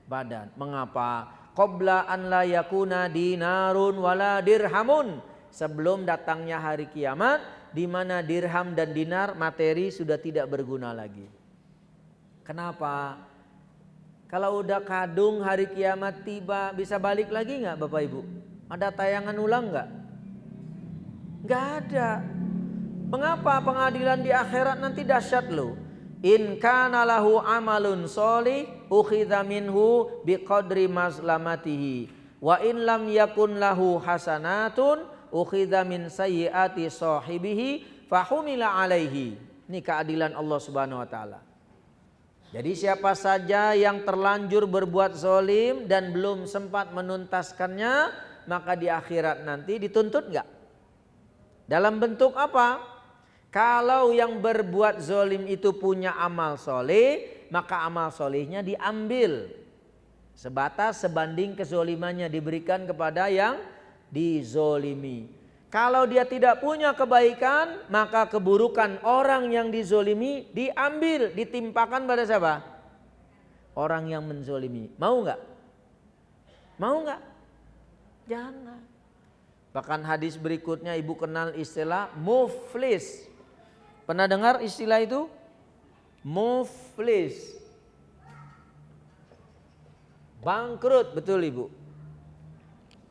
badan. Mengapa? Qabla an la yakuna dinarun wala dirhamun, sebelum datangnya hari kiamat di mana dirham dan dinar materi sudah tidak berguna lagi. Kenapa? Kalau udah kadung hari kiamat tiba, bisa balik lagi nggak Bapak Ibu? Ada tayangan ulang nggak? Nggak ada. Mengapa? Pengadilan di akhirat nanti dahsyat loh. In kana lahu amalun sholih ukhidha minhu biqadri mazlamatihi wa in lam yakun lahu hasanatun ukhidha min sayyiati sahibihi fahumila alaihi. Ini keadilan Allah Subhanahu wa taala. Jadi siapa saja yang terlanjur berbuat zalim dan belum sempat menuntaskannya, maka di akhirat nanti dituntut enggak? Dalam bentuk apa? Kalau yang berbuat zalim itu punya amal soleh, maka amal solehnya diambil. Sebatas sebanding kezolimannya diberikan kepada yang dizolimi. Kalau dia tidak punya kebaikan, maka keburukan orang yang dizolimi diambil, ditimpakan pada siapa? Orang yang menzolimi. Mau nggak? Mau nggak? Jangan. Bahkan hadis berikutnya Ibu kenal istilah muflis. Pernah dengar istilah itu? Muflis. Bangkrut, betul Ibu.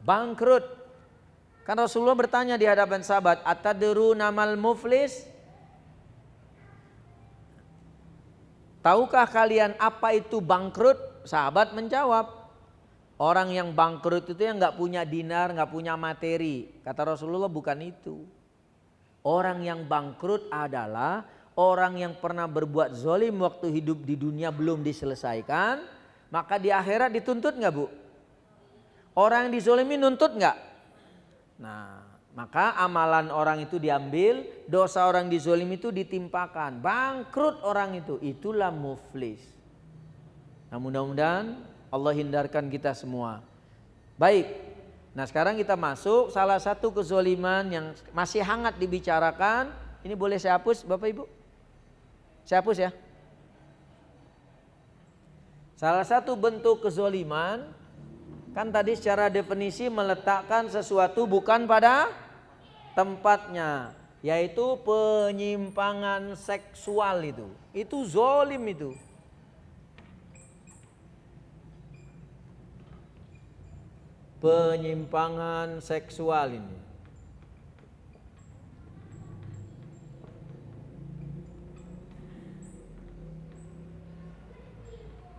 Bangkrut. Kan Rasulullah bertanya di hadapan sahabat, atadru namal muflis? Tahukah kalian apa itu bangkrut? Sahabat menjawab, orang yang bangkrut itu yang nggak punya dinar, nggak punya materi. Kata Rasulullah, bukan itu. Orang yang bangkrut adalah orang yang pernah berbuat zalim waktu hidup di dunia belum diselesaikan, maka di akhirat dituntut nggak Bu? Orang yang dizolimi nuntut nggak? Nah, maka amalan orang itu diambil, dosa orang dizolimi itu ditimpakan. Bangkrut orang itu, itulah muflis. Nah, mudah-mudahan Allah hindarkan kita semua. Baik, nah sekarang kita masuk salah satu kezoliman yang masih hangat dibicarakan. Ini boleh saya hapus Bapak Ibu? Saya hapus ya. Salah satu bentuk kezoliman, kan tadi secara definisi meletakkan sesuatu bukan pada tempatnya, yaitu penyimpangan seksual itu. Itu zolim itu. Penyimpangan seksual ini.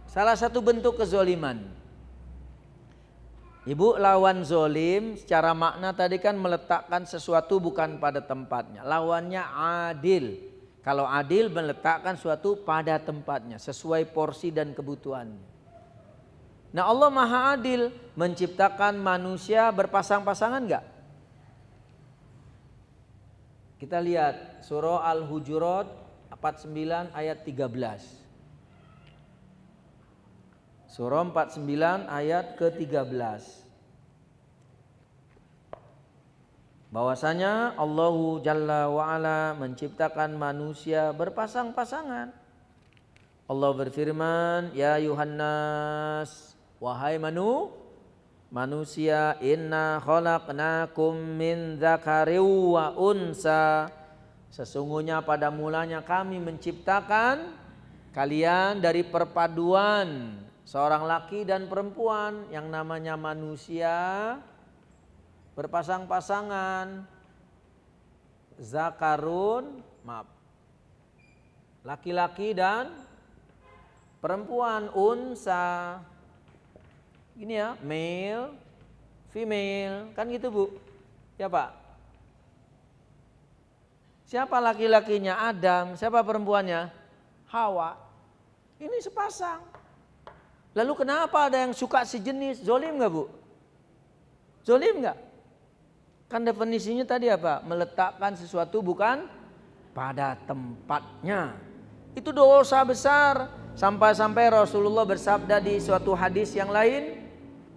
Salah satu bentuk kezoliman. Ibu, lawan zolim secara makna tadi kan meletakkan sesuatu bukan pada tempatnya. Lawannya adil. Kalau adil meletakkan sesuatu pada tempatnya sesuai porsi dan kebutuhannya. Nah, Allah Maha Adil, menciptakan manusia berpasang-pasangan enggak? Kita lihat surah Al-Hujurat 49 ayat 13. Surah 49 ayat ke-13. Bahwasanya Allahu Jalla wa'ala menciptakan manusia berpasang-pasangan. Allah berfirman, ya Yuhannas, wahai manusia, inna khalaqnakum min dzakarin wa unsa. Sesungguhnya pada mulanya kami menciptakan kalian dari perpaduan seorang laki dan perempuan yang namanya manusia berpasang-pasangan, zakarun, laki-laki dan perempuan, unsa. Gini ya, male, female, kan gitu Bu. Ya Pak. Siapa laki-lakinya? Adam. Siapa perempuannya? Hawa. Ini sepasang. Lalu kenapa ada yang suka sejenis? Zolim gak Bu? Zolim gak? Kan definisinya tadi apa? Meletakkan sesuatu bukan pada tempatnya. Itu dosa besar. Sampai-sampai Rasulullah bersabda di suatu hadis yang lain,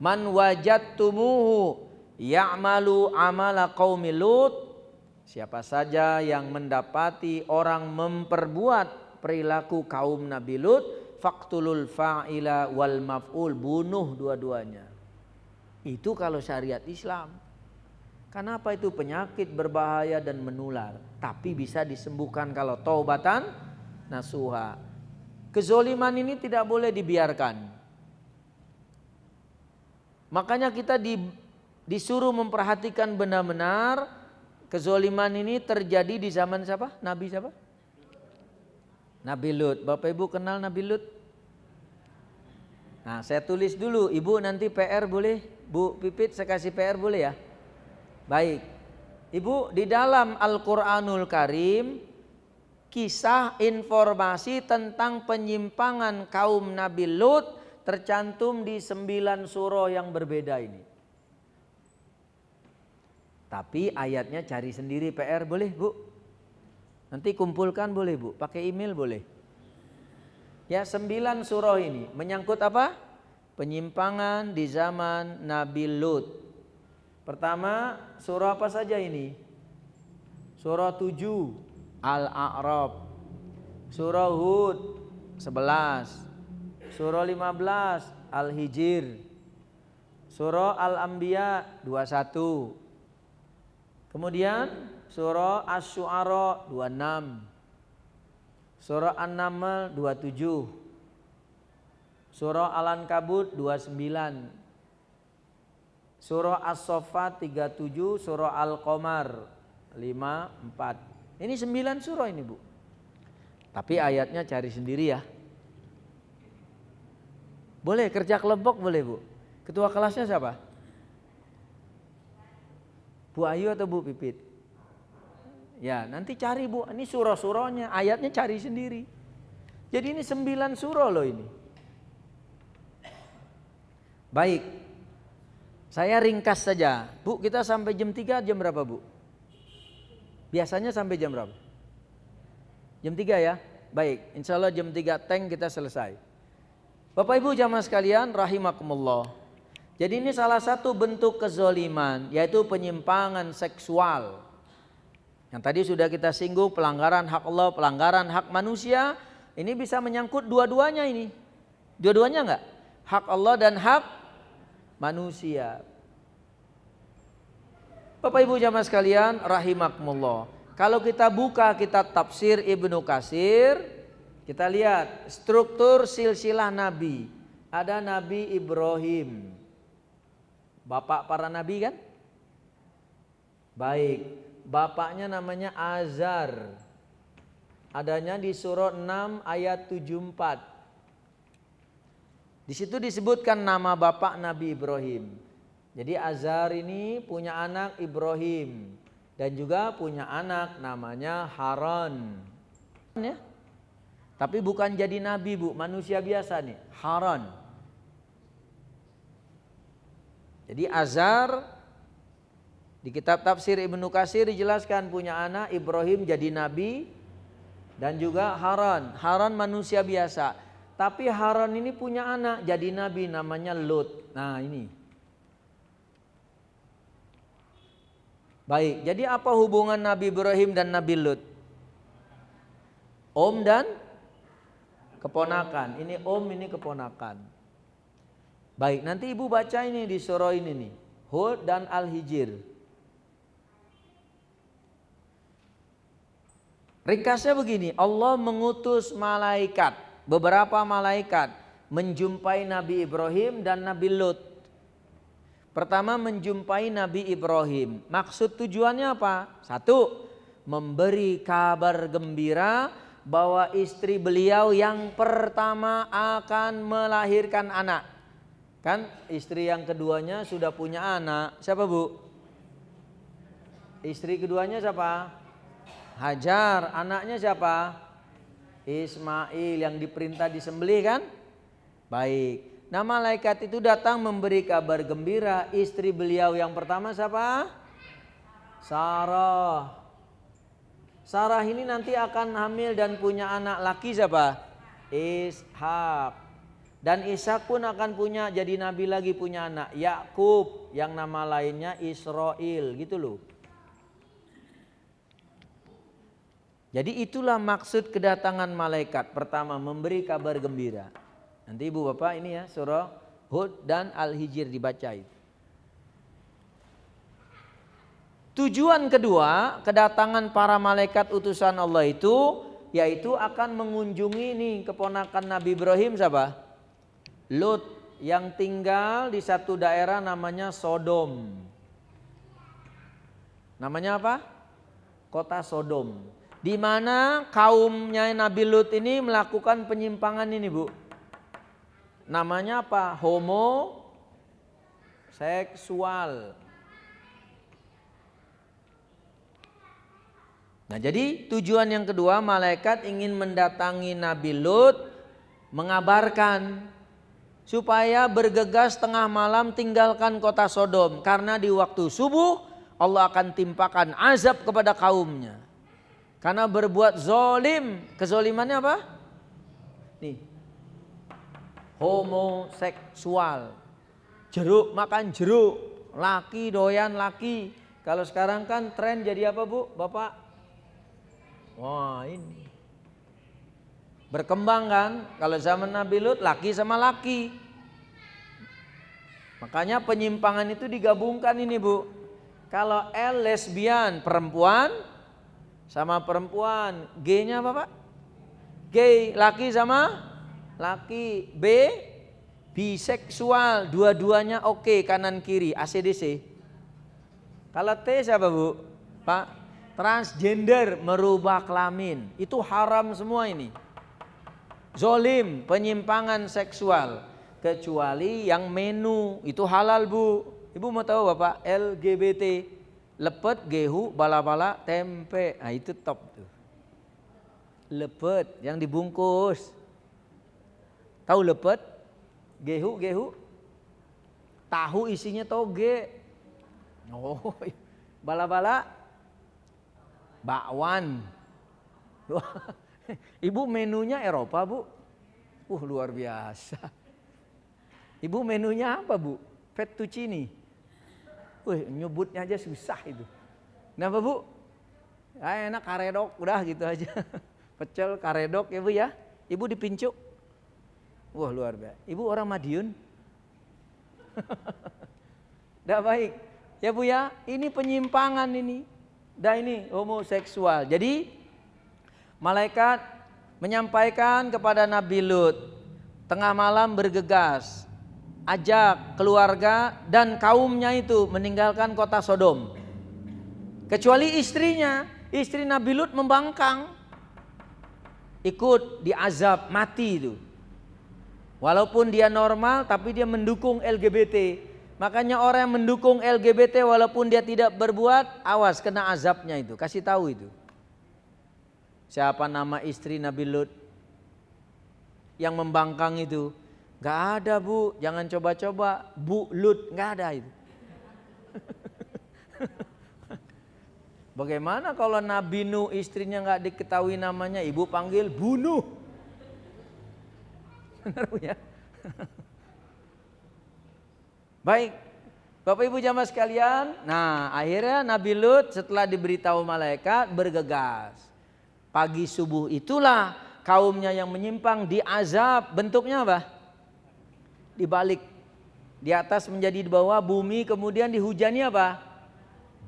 man wajadtumuhu ya'malu amala qaumi Lut, siapa saja yang mendapati orang memperbuat perilaku kaum Nabi Lut, faqtulul fa'ila wal maf'ul, bunuh dua-duanya. Itu kalau syariat Islam. Kenapa itu penyakit berbahaya dan menular, tapi bisa disembuhkan kalau taubatan nasuha. Kezoliman ini tidak boleh dibiarkan. Makanya kita disuruh memperhatikan benar-benar kezoliman ini terjadi di zaman siapa? Nabi siapa? Nabi Lut. Bapak Ibu kenal Nabi Lut? Nah, saya tulis dulu. Ibu nanti PR boleh? Bu Pipit saya kasih PR boleh ya? Baik. Ibu, di dalam Al-Qur'anul Karim kisah informasi tentang penyimpangan kaum Nabi Lut tercantum di 9 surah yang berbeda ini. Tapi ayatnya cari sendiri PR boleh Bu? Nanti kumpulkan boleh Bu? Pakai email boleh? Ya 9 surah ini menyangkut apa? Penyimpangan di zaman Nabi Lut. Pertama surah apa saja ini? Surah 7 Al-A'raf, surah Hud 11, surah 15 Al-Hijr, surah Al-Anbiya 21, kemudian surah Asy-Syu'ara 26, surah An-Naml 27, surah Al-Ankabut 29, surah As-Saffat 37, surah Al-Qamar 54. Ini 9 surah ini Bu. Tapi ayatnya cari sendiri ya. Boleh kerja kelompok boleh Bu. Ketua kelasnya siapa? Bu Ayu atau Bu Pipit? Ya nanti cari Bu. Ini surah-surahnya, ayatnya cari sendiri. Jadi ini 9 surah loh ini. Baik. Saya ringkas saja. Bu kita sampai jam 3 jam berapa Bu? Biasanya sampai jam berapa? Jam 3 ya? Baik, insya Allah jam 3 tank kita selesai. Bapak Ibu jamaah sekalian rahimakumullah. Jadi ini salah satu bentuk kezoliman, yaitu penyimpangan seksual. Yang tadi sudah kita singgung, pelanggaran hak Allah, pelanggaran hak manusia. Ini bisa menyangkut dua-duanya ini. Dua-duanya enggak? Hak Allah dan hak manusia. Bapak Ibu jamaah sekalian rahimakumullah. Kalau kita buka kitab tafsir Ibnu Katsir, kita lihat struktur silsilah nabi. Ada Nabi Ibrahim, bapak para nabi kan? Baik, bapaknya namanya Azar. Adanya di surah 6 ayat 74. Di situ disebutkan nama bapak Nabi Ibrahim. Jadi Azar ini punya anak Ibrahim dan juga punya anak namanya Haran. Ya. Tapi bukan jadi nabi Bu, manusia biasa nih, Haran. Jadi Azar di kitab tafsir Ibnu Katsir dijelaskan punya anak Ibrahim jadi nabi dan juga Haran. Haran manusia biasa. Tapi Haran ini punya anak jadi nabi namanya Lut. Nah ini. Baik, jadi apa hubungan Nabi Ibrahim dan Nabi Lut? Om dan keponakan. Ini om, ini keponakan. Baik, nanti ibu baca ini di surah ini nih, Hud dan Al-Hijr. Ringkasnya begini, Allah mengutus malaikat, beberapa malaikat menjumpai Nabi Ibrahim dan Nabi Lut. Pertama menjumpai Nabi Ibrahim. Maksud tujuannya apa? Satu, memberi kabar gembira bahwa istri beliau yang pertama akan melahirkan anak. Kan istri yang keduanya sudah punya anak. Siapa bu? Istri keduanya siapa? Hajar. Anaknya siapa? Ismail yang diperintah disembelih kan? Baik. Nah malaikat itu datang memberi kabar gembira. Istri beliau yang pertama siapa? Sarah. Sarah ini nanti akan hamil dan punya anak laki siapa? Ishak. Dan Ishak pun akan punya, jadi nabi lagi, punya anak Yakub yang nama lainnya Israel gitu loh. Jadi itulah maksud kedatangan malaikat. Pertama memberi kabar gembira. Nanti ibu bapak ini ya surah Hud dan Al-Hijr dibaca itu. Tujuan kedua kedatangan para malaikat utusan Allah itu yaitu akan mengunjungi nih keponakan Nabi Ibrahim siapa? Lut yang tinggal di satu daerah namanya Sodom. Namanya apa? Kota Sodom. Di mana kaumnya Nabi Lut ini melakukan penyimpangan ini bu. Namanya apa? Homoseksual. Nah jadi tujuan yang kedua malaikat ingin mendatangi Nabi Lut mengabarkan supaya bergegas tengah malam tinggalkan kota Sodom. Karena di waktu subuh Allah akan timpakan azab kepada kaumnya. Karena berbuat zolim. Kezolimannya apa? Nih. Homoseksual. Jeruk makan jeruk. Laki doyan laki. Kalau sekarang kan tren jadi apa bu? Bapak? Wah ini. Berkembang kan? Kalau zaman Nabi Lut laki sama laki. Makanya penyimpangan itu digabungkan ini bu. Kalau L lesbian perempuan sama perempuan, G-nya apa pak? Gay, laki sama laki. B, biseksual, dua-duanya oke, kanan kiri, ACDC. Kalau T siapa bu? Pak, transgender, merubah kelamin, itu haram semua ini. Zolim, penyimpangan seksual, kecuali yang menu, itu halal bu. Ibu mau tahu bapak? LGBT. Lepet, gehu, bala-bala, tempe. Nah itu top tuh. Lepet yang dibungkus. Tahu lepet? Gehu, gehu. Tahu isinya toge. Oh, bala-bala. Bakwan. Ibu menunya Eropa bu. Luar biasa. Ibu menunya apa bu? Fettuccine. Nyebutnya aja susah itu. Kenapa bu? Ya, enak karedok, udah gitu aja. Pecel karedok ya bu ya. Ibu dipincuk. Wah luar biasa. Ibu orang Madiun. Tidak baik. Ya bu ya, ini penyimpangan ini. Dan ini homoseksual. Jadi malaikat menyampaikan kepada Nabi Lut. Tengah malam bergegas. Ajak keluarga dan kaumnya itu meninggalkan kota Sodom. Kecuali istrinya, istri Nabi Lut membangkang. Ikut diazab, mati itu. Walaupun dia normal tapi dia mendukung LGBT. Makanya orang yang mendukung LGBT walaupun dia tidak berbuat, awas kena azabnya itu. Kasih tahu itu. Siapa nama istri Nabi Lut yang membangkang itu? Gak ada bu, jangan coba-coba. Bu Lut, gak ada itu. Bagaimana kalau Nabi Nuh istrinya gak diketahui namanya, ibu panggil bunuh. Benar bu ya? Baik, Bapak Ibu jamaah sekalian. Nah akhirnya Nabi Lut setelah diberitahu malaikat bergegas. Pagi subuh itulah kaumnya yang menyimpang diazab. Bentuknya apa? Dibalik, di atas menjadi di bawah, bumi kemudian dihujani apa?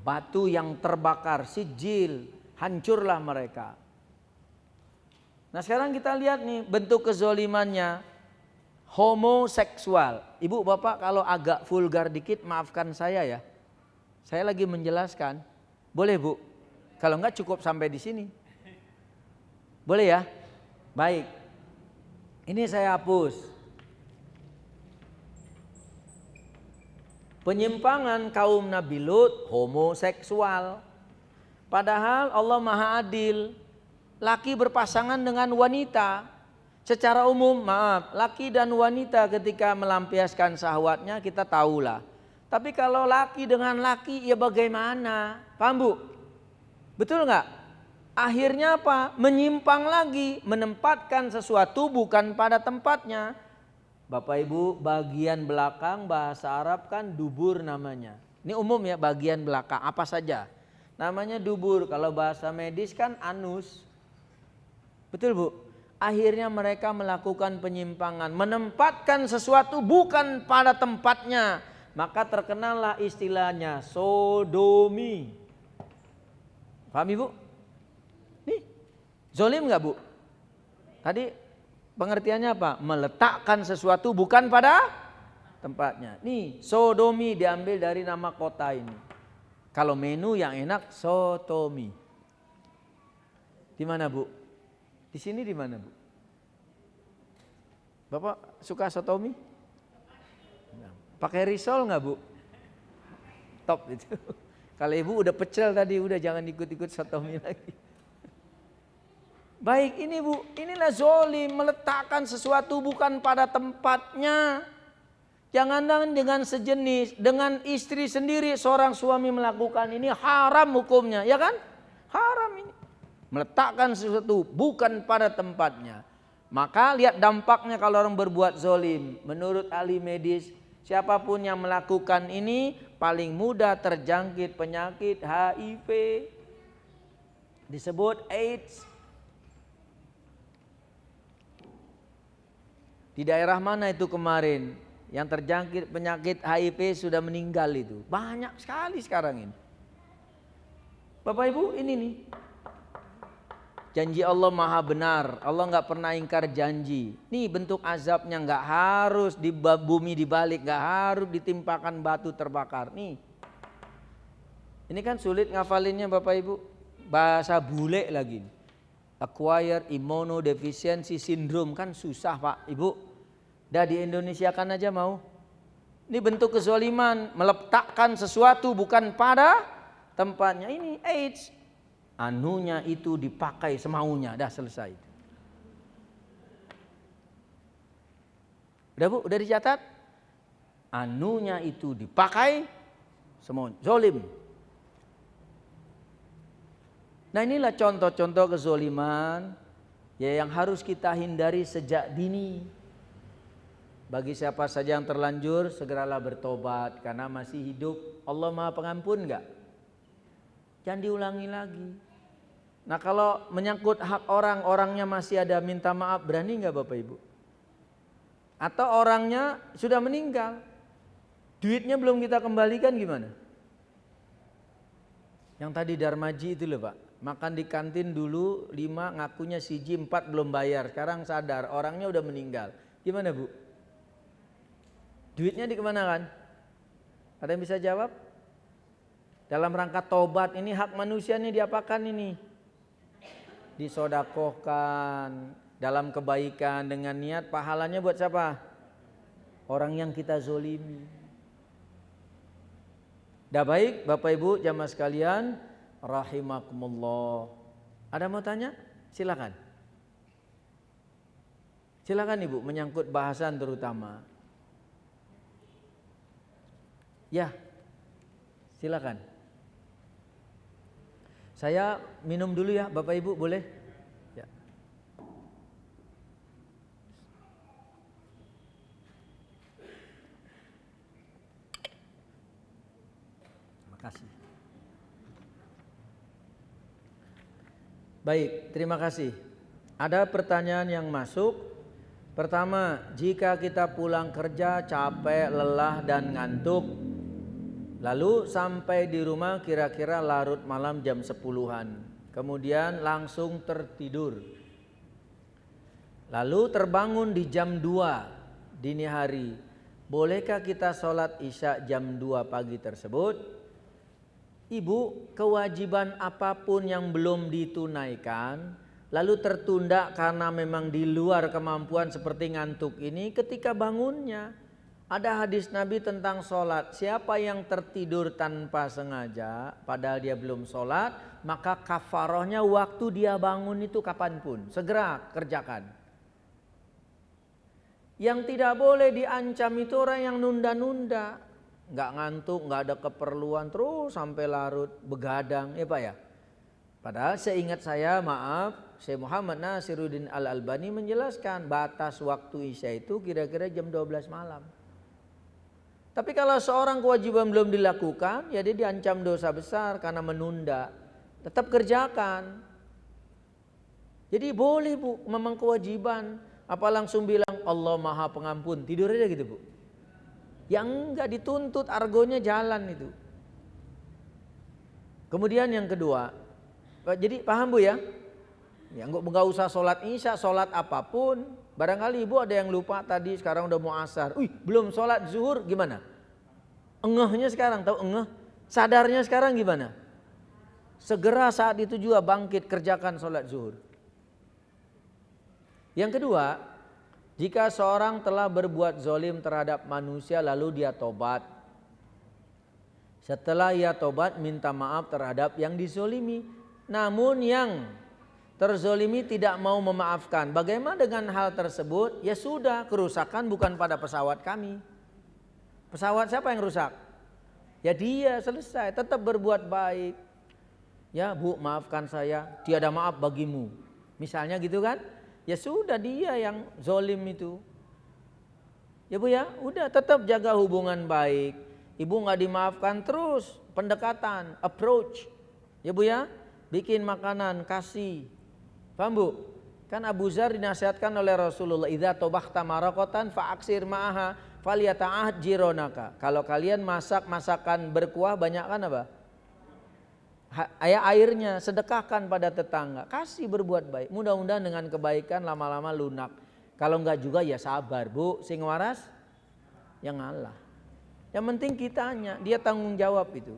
Batu yang terbakar, sijil, hancurlah mereka. Nah sekarang kita lihat nih bentuk kezolimannya. homoseksual. Ibu bapak kalau agak vulgar dikit maafkan saya ya. Saya lagi menjelaskan. Boleh bu? Kalau enggak cukup sampai di sini. Boleh ya? Baik. Ini saya hapus. Penyimpangan kaum Nabi Lut homoseksual. Padahal Allah Maha Adil. Laki berpasangan dengan wanita. Secara umum, maaf, laki dan wanita ketika melampiaskan syahwatnya kita tahulah. Tapi kalau laki dengan laki ya bagaimana? Paham bu? Betul nggak? Akhirnya apa? Menyimpang lagi, menempatkan sesuatu bukan pada tempatnya. Bapak ibu, bagian belakang bahasa Arab kan dubur namanya. Ini umum ya, bagian belakang apa saja. Namanya dubur, kalau bahasa medis kan anus. Betul bu? Akhirnya mereka melakukan penyimpangan, menempatkan sesuatu bukan pada tempatnya. Maka terkenallah istilahnya sodomi. Paham ibu? Nih, zolim nggak bu? Tadi pengertiannya apa? Meletakkan sesuatu bukan pada tempatnya. Nih, sodomi diambil dari nama kota ini. Kalau menu yang enak, sotomi. Di mana bu? Di sini di mana bu? Bapak suka sotomi? Pakai risol nggak bu? Top itu. Kalau ibu udah pecel tadi, udah jangan ikut-ikut sotomi lagi. Baik ini bu, inilah zolim, meletakkan sesuatu bukan pada tempatnya. Jangan dengan sejenis, dengan istri sendiri seorang suami melakukan ini haram hukumnya, ya kan? Haram ini. Meletakkan sesuatu bukan pada tempatnya. Maka lihat dampaknya kalau orang berbuat zolim. Menurut ahli medis, siapapun yang melakukan ini paling mudah terjangkit penyakit HIV. Disebut AIDS. Di daerah mana itu kemarin yang terjangkit penyakit HIV sudah meninggal itu? Banyak sekali sekarang ini. Bapak Ibu ini nih. Janji Allah maha benar. Allah nggak pernah ingkar janji. Nih bentuk azabnya nggak harus di bumi dibalik, nggak harus ditimpakan batu terbakar. Nih. Ini kan sulit ngafalinnya Bapak Ibu. Bahasa bule lagi. Acquired immunodeficiency syndrome kan susah Pak Ibu. Dah di Indonesia kan aja mau. Ini bentuk kezaliman, meletakkan sesuatu bukan pada tempatnya. Ini AIDS. Anunya itu dipakai semaunya, dah selesai. Udah bu, udah dicatat? Anunya itu dipakai semaunya, zolim. Nah inilah contoh-contoh kezoliman ya yang harus kita hindari sejak dini. Bagi siapa saja yang terlanjur segeralah bertobat karena masih hidup. Allah Maha Pengampun enggak? Jangan diulangi lagi. Nah kalau menyangkut hak orang, orangnya masih ada minta maaf, berani nggak Bapak Ibu? Atau orangnya sudah meninggal, duitnya belum kita kembalikan gimana? Yang tadi Darmaji itu loh Pak, makan di kantin dulu 5 ngakunya siji 4 belum bayar, sekarang sadar orangnya udah meninggal. Gimana Bu? Duitnya dikemanakan? Ada yang bisa jawab? Dalam rangka tobat ini hak manusia ini diapakan ini? Disodakohkan dalam kebaikan dengan niat pahalanya buat siapa? Orang yang kita zolimi. Dah baik Bapak Ibu jamaah sekalian rahimakumullah. Ada mau tanya? Silakan. Silakan Ibu menyangkut bahasan terutama. Ya. Silakan. Saya minum dulu ya Bapak Ibu boleh? Ya. Terima kasih. Baik, terima kasih. Ada pertanyaan yang masuk. Pertama, jika kita pulang kerja capek, lelah dan ngantuk, lalu sampai di rumah kira-kira larut malam jam 10-an. Kemudian langsung tertidur. Lalu terbangun di jam 2 dini hari, bolehkah kita sholat isya jam 2 pagi tersebut? Ibu, kewajiban apapun yang belum ditunaikan lalu tertunda karena memang di luar kemampuan seperti ngantuk ini, ketika bangunnya ada hadis Nabi tentang sholat, siapa yang tertidur tanpa sengaja padahal dia belum sholat, maka kafarohnya waktu dia bangun itu kapanpun, segera kerjakan. Yang tidak boleh diancam itu orang yang nunda-nunda, nggak ngantuk, nggak ada keperluan terus sampai larut begadang, ya Pak ya. Padahal seingat saya, maaf, Syekh Muhammad Nasiruddin Al-Albani menjelaskan batas waktu isya itu kira-kira jam 12 malam. Tapi kalau seorang kewajiban belum dilakukan, ya dia diancam dosa besar karena menunda. Tetap kerjakan. Jadi boleh Bu, memang kewajiban. Apa langsung bilang Allah Maha Pengampun, tidur aja gitu Bu? Yang enggak, dituntut, argonya jalan itu. Kemudian yang kedua, jadi paham Bu ya? Ya enggak usah sholat isya, sholat apapun. Barangkali Ibu ada yang lupa tadi, sekarang udah mau asar. Belum sholat zuhur, gimana? Engehnya sekarang, tahu engeh? Sadarnya sekarang gimana? Segera saat itu juga bangkit, kerjakan sholat zuhur. Yang kedua, jika seorang telah berbuat zolim terhadap manusia lalu dia tobat. Setelah ia tobat, minta maaf terhadap yang dizolimi. Namun yang terzolimi tidak mau memaafkan. Bagaimana dengan hal tersebut? Ya sudah, kerusakan bukan pada pesawat kami. Pesawat siapa yang rusak? Ya dia, selesai. Tetap berbuat baik. Ya Bu, maafkan saya, tiada maaf bagimu. Misalnya gitu kan? Ya sudah, dia yang zolim itu. Ya Bu ya, udah tetap jaga hubungan baik. Ibu nggak dimaafkan, terus pendekatan, approach. Ya Bu ya, bikin makanan, kasih. Paham Bu? Kan Abu Dzar dinasihatkan oleh Rasulullah, idza tabahta maraqatan fa'aksir ma'aha falyata'ahad jironaka. Kalau kalian masak masakan berkuah, banyakkan apa? Airnya, sedekahkan pada tetangga, kasih, berbuat baik. Mudah-mudahan dengan kebaikan lama-lama lunak. Kalau enggak juga ya sabar Bu, sing waras yang ngalah. Yang penting kitanya, dia tanggung jawab itu.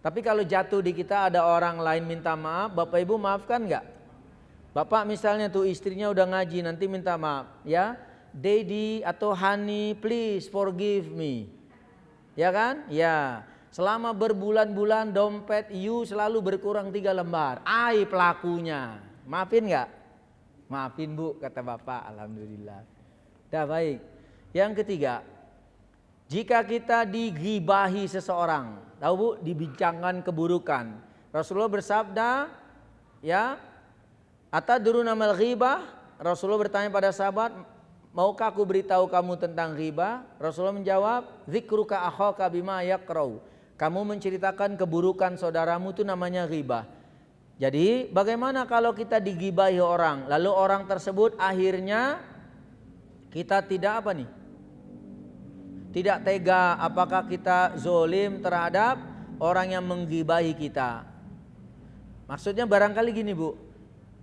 Tapi kalau jatuh di kita ada orang lain minta maaf, Bapak Ibu maafkan enggak? Bapak misalnya tuh istrinya udah ngaji, nanti minta maaf, ya Daddy atau Honey please forgive me. Ya kan? Ya. Selama berbulan-bulan dompet you selalu berkurang 3 lembar. Ai pelakunya. Maafin nggak? Maafin Bu, kata Bapak. Alhamdulillah. Dah baik. Yang ketiga, jika kita digibahi seseorang, tahu Bu, dibincangkan keburukan. Rasulullah bersabda, ya, atadruna mal ghibah? Rasulullah bertanya pada sahabat, maukah aku beritahu kamu tentang ghibah? Rasulullah menjawab, dzikruka akhaka bima yakrau. Kamu menceritakan keburukan saudaramu itu namanya ghibah. Jadi bagaimana kalau kita digibahi orang, lalu orang tersebut akhirnya kita tidak apa nih? Tidak tega, apakah kita zolim terhadap orang yang menggibahi kita? Maksudnya barangkali gini Bu,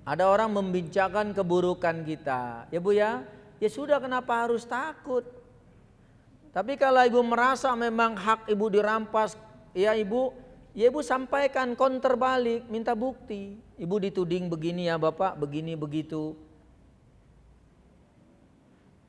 ada orang membincangkan keburukan kita, ya Bu ya, ya sudah, kenapa harus takut? Tapi kalau Ibu merasa memang hak Ibu dirampas, ya Ibu sampaikan counter balik, minta bukti. Ibu dituding begini ya Bapak, begini begitu.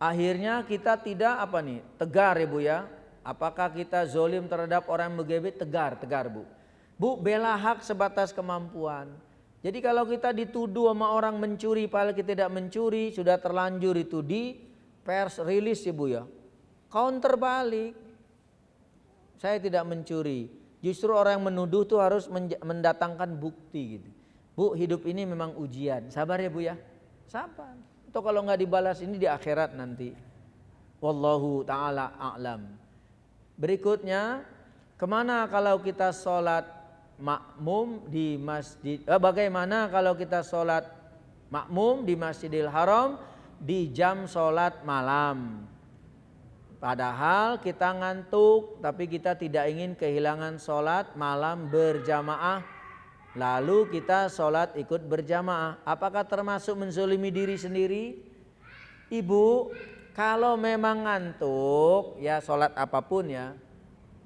Akhirnya kita tidak apa nih, tegar ya Bu ya. Apakah kita zolim terhadap orang yang menggebet? Tegar Bu. Bu, bela hak sebatas kemampuan. Jadi kalau kita dituduh sama orang mencuri padahal kita tidak mencuri, sudah terlanjur itu di pers rilis ya Bu ya. Counter balik, saya tidak mencuri. Justru orang yang menuduh tuh harus mendatangkan bukti gitu. Bu, hidup ini memang ujian. Sabar ya Bu ya. Sabar. Atau kalau nggak dibalas ini di akhirat nanti. Wallahu ta'ala a'lam. Berikutnya, kemana kalau kita sholat makmum di masjid? Bagaimana kalau kita sholat makmum di Masjidil Haram di jam sholat malam? Padahal kita ngantuk, tapi kita tidak ingin kehilangan sholat malam berjamaah. Lalu kita sholat ikut berjamaah. Apakah termasuk menzolimi diri sendiri? Ibu, Kalau memang ngantuk, ya sholat apapun ya.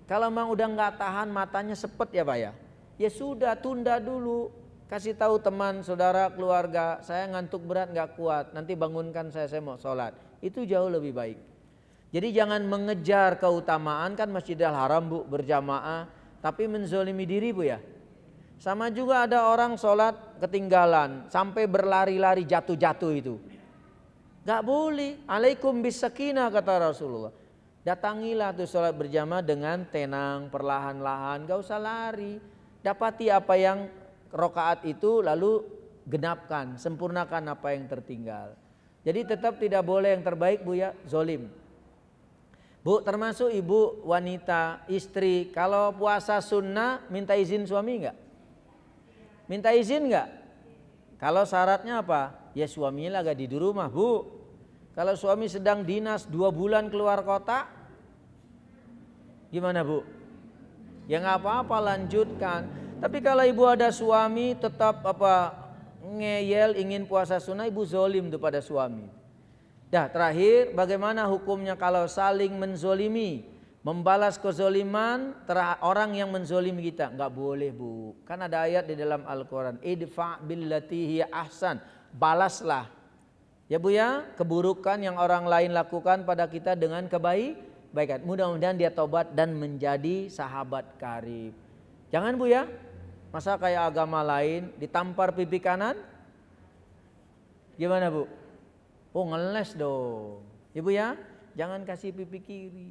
Kalau memang udah nggak tahan matanya sepet ya Pak ya. Ya sudah, tunda dulu. Kasih tahu teman, saudara, keluarga, saya ngantuk berat nggak kuat. Nanti bangunkan saya mau sholat. Itu jauh lebih baik. Jadi jangan mengejar keutamaan, kan Masjidil Haram Bu berjamaah, tapi menzolimi diri Bu ya. Sama juga ada orang sholat ketinggalan sampai berlari-lari jatuh-jatuh itu. Gak boleh. Alaikum bisakinah kata Rasulullah. Datangilah tuh sholat berjamaah dengan tenang, perlahan-lahan, gak usah lari. Dapati apa yang rakaat itu lalu genapkan, sempurnakan apa yang tertinggal. Jadi tetap tidak boleh yang terbaik Bu ya, zolim. Bu, termasuk ibu wanita, istri, kalau puasa sunnah minta izin suami enggak? Minta izin enggak? Kalau syaratnya apa? Ya suaminya lagi di rumah Bu. Kalau suami sedang dinas 2 bulan keluar kota, gimana Bu? Ya nggak apa-apa, lanjutkan. Tapi kalau ibu ada suami tetap ngeyel ingin puasa sunnah, ibu zolim tuh pada suami. Dah terakhir, bagaimana hukumnya kalau saling menzolimi, membalas kezoliman orang yang menzolimi kita? Nggak boleh Bu. Kan ada ayat di dalam Al-Quran, idfa' billati hiya ahsan, balaslah. Ya Bu ya, keburukan yang orang lain lakukan pada kita dengan kebaikan. Mudah-mudahan dia tobat dan menjadi sahabat karib. Jangan Bu ya, masa kayak agama lain ditampar pipi kanan? Gimana Bu? Oh ngeles dong. Ibu ya, jangan kasih pipi kiri.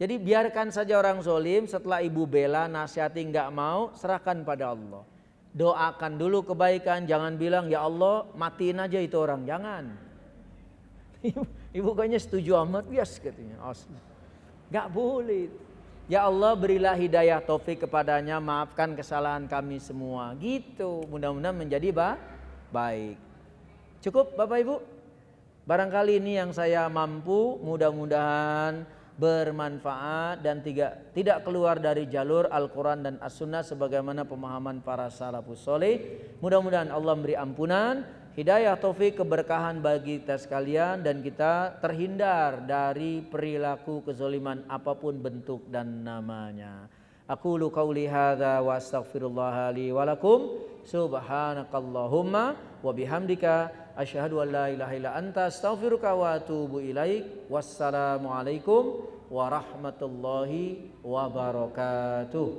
Jadi biarkan saja orang zolim, setelah ibu bela, nasihati nggak mau, serahkan pada Allah. Doakan dulu kebaikan, jangan bilang ya Allah matiin aja itu orang, jangan. Ibu kayaknya setuju amat, yes katanya. Nggak boleh. Ya Allah berilah hidayah taufik kepadanya, maafkan kesalahan kami semua. Gitu, mudah-mudahan menjadi baik. Cukup Bapak Ibu? Barangkali ini yang saya mampu, mudah-mudahan bermanfaat dan tidak keluar dari jalur Al-Quran dan As-Sunnah sebagaimana pemahaman para salafus soleh. Mudah-mudahan Allah memberi ampunan, hidayah taufik, keberkahan bagi kita sekalian, dan kita terhindar dari perilaku kezaliman apapun bentuk dan namanya. Aqulu qauli hadza wa astaghfirullah li wa lakum. Subhanakallahumma wa bihamdika asyhadu an la ilaha illa anta astaghfiruka wa atubu ilaik. Wassalamualaikum warahmatullahi wabarakatuh.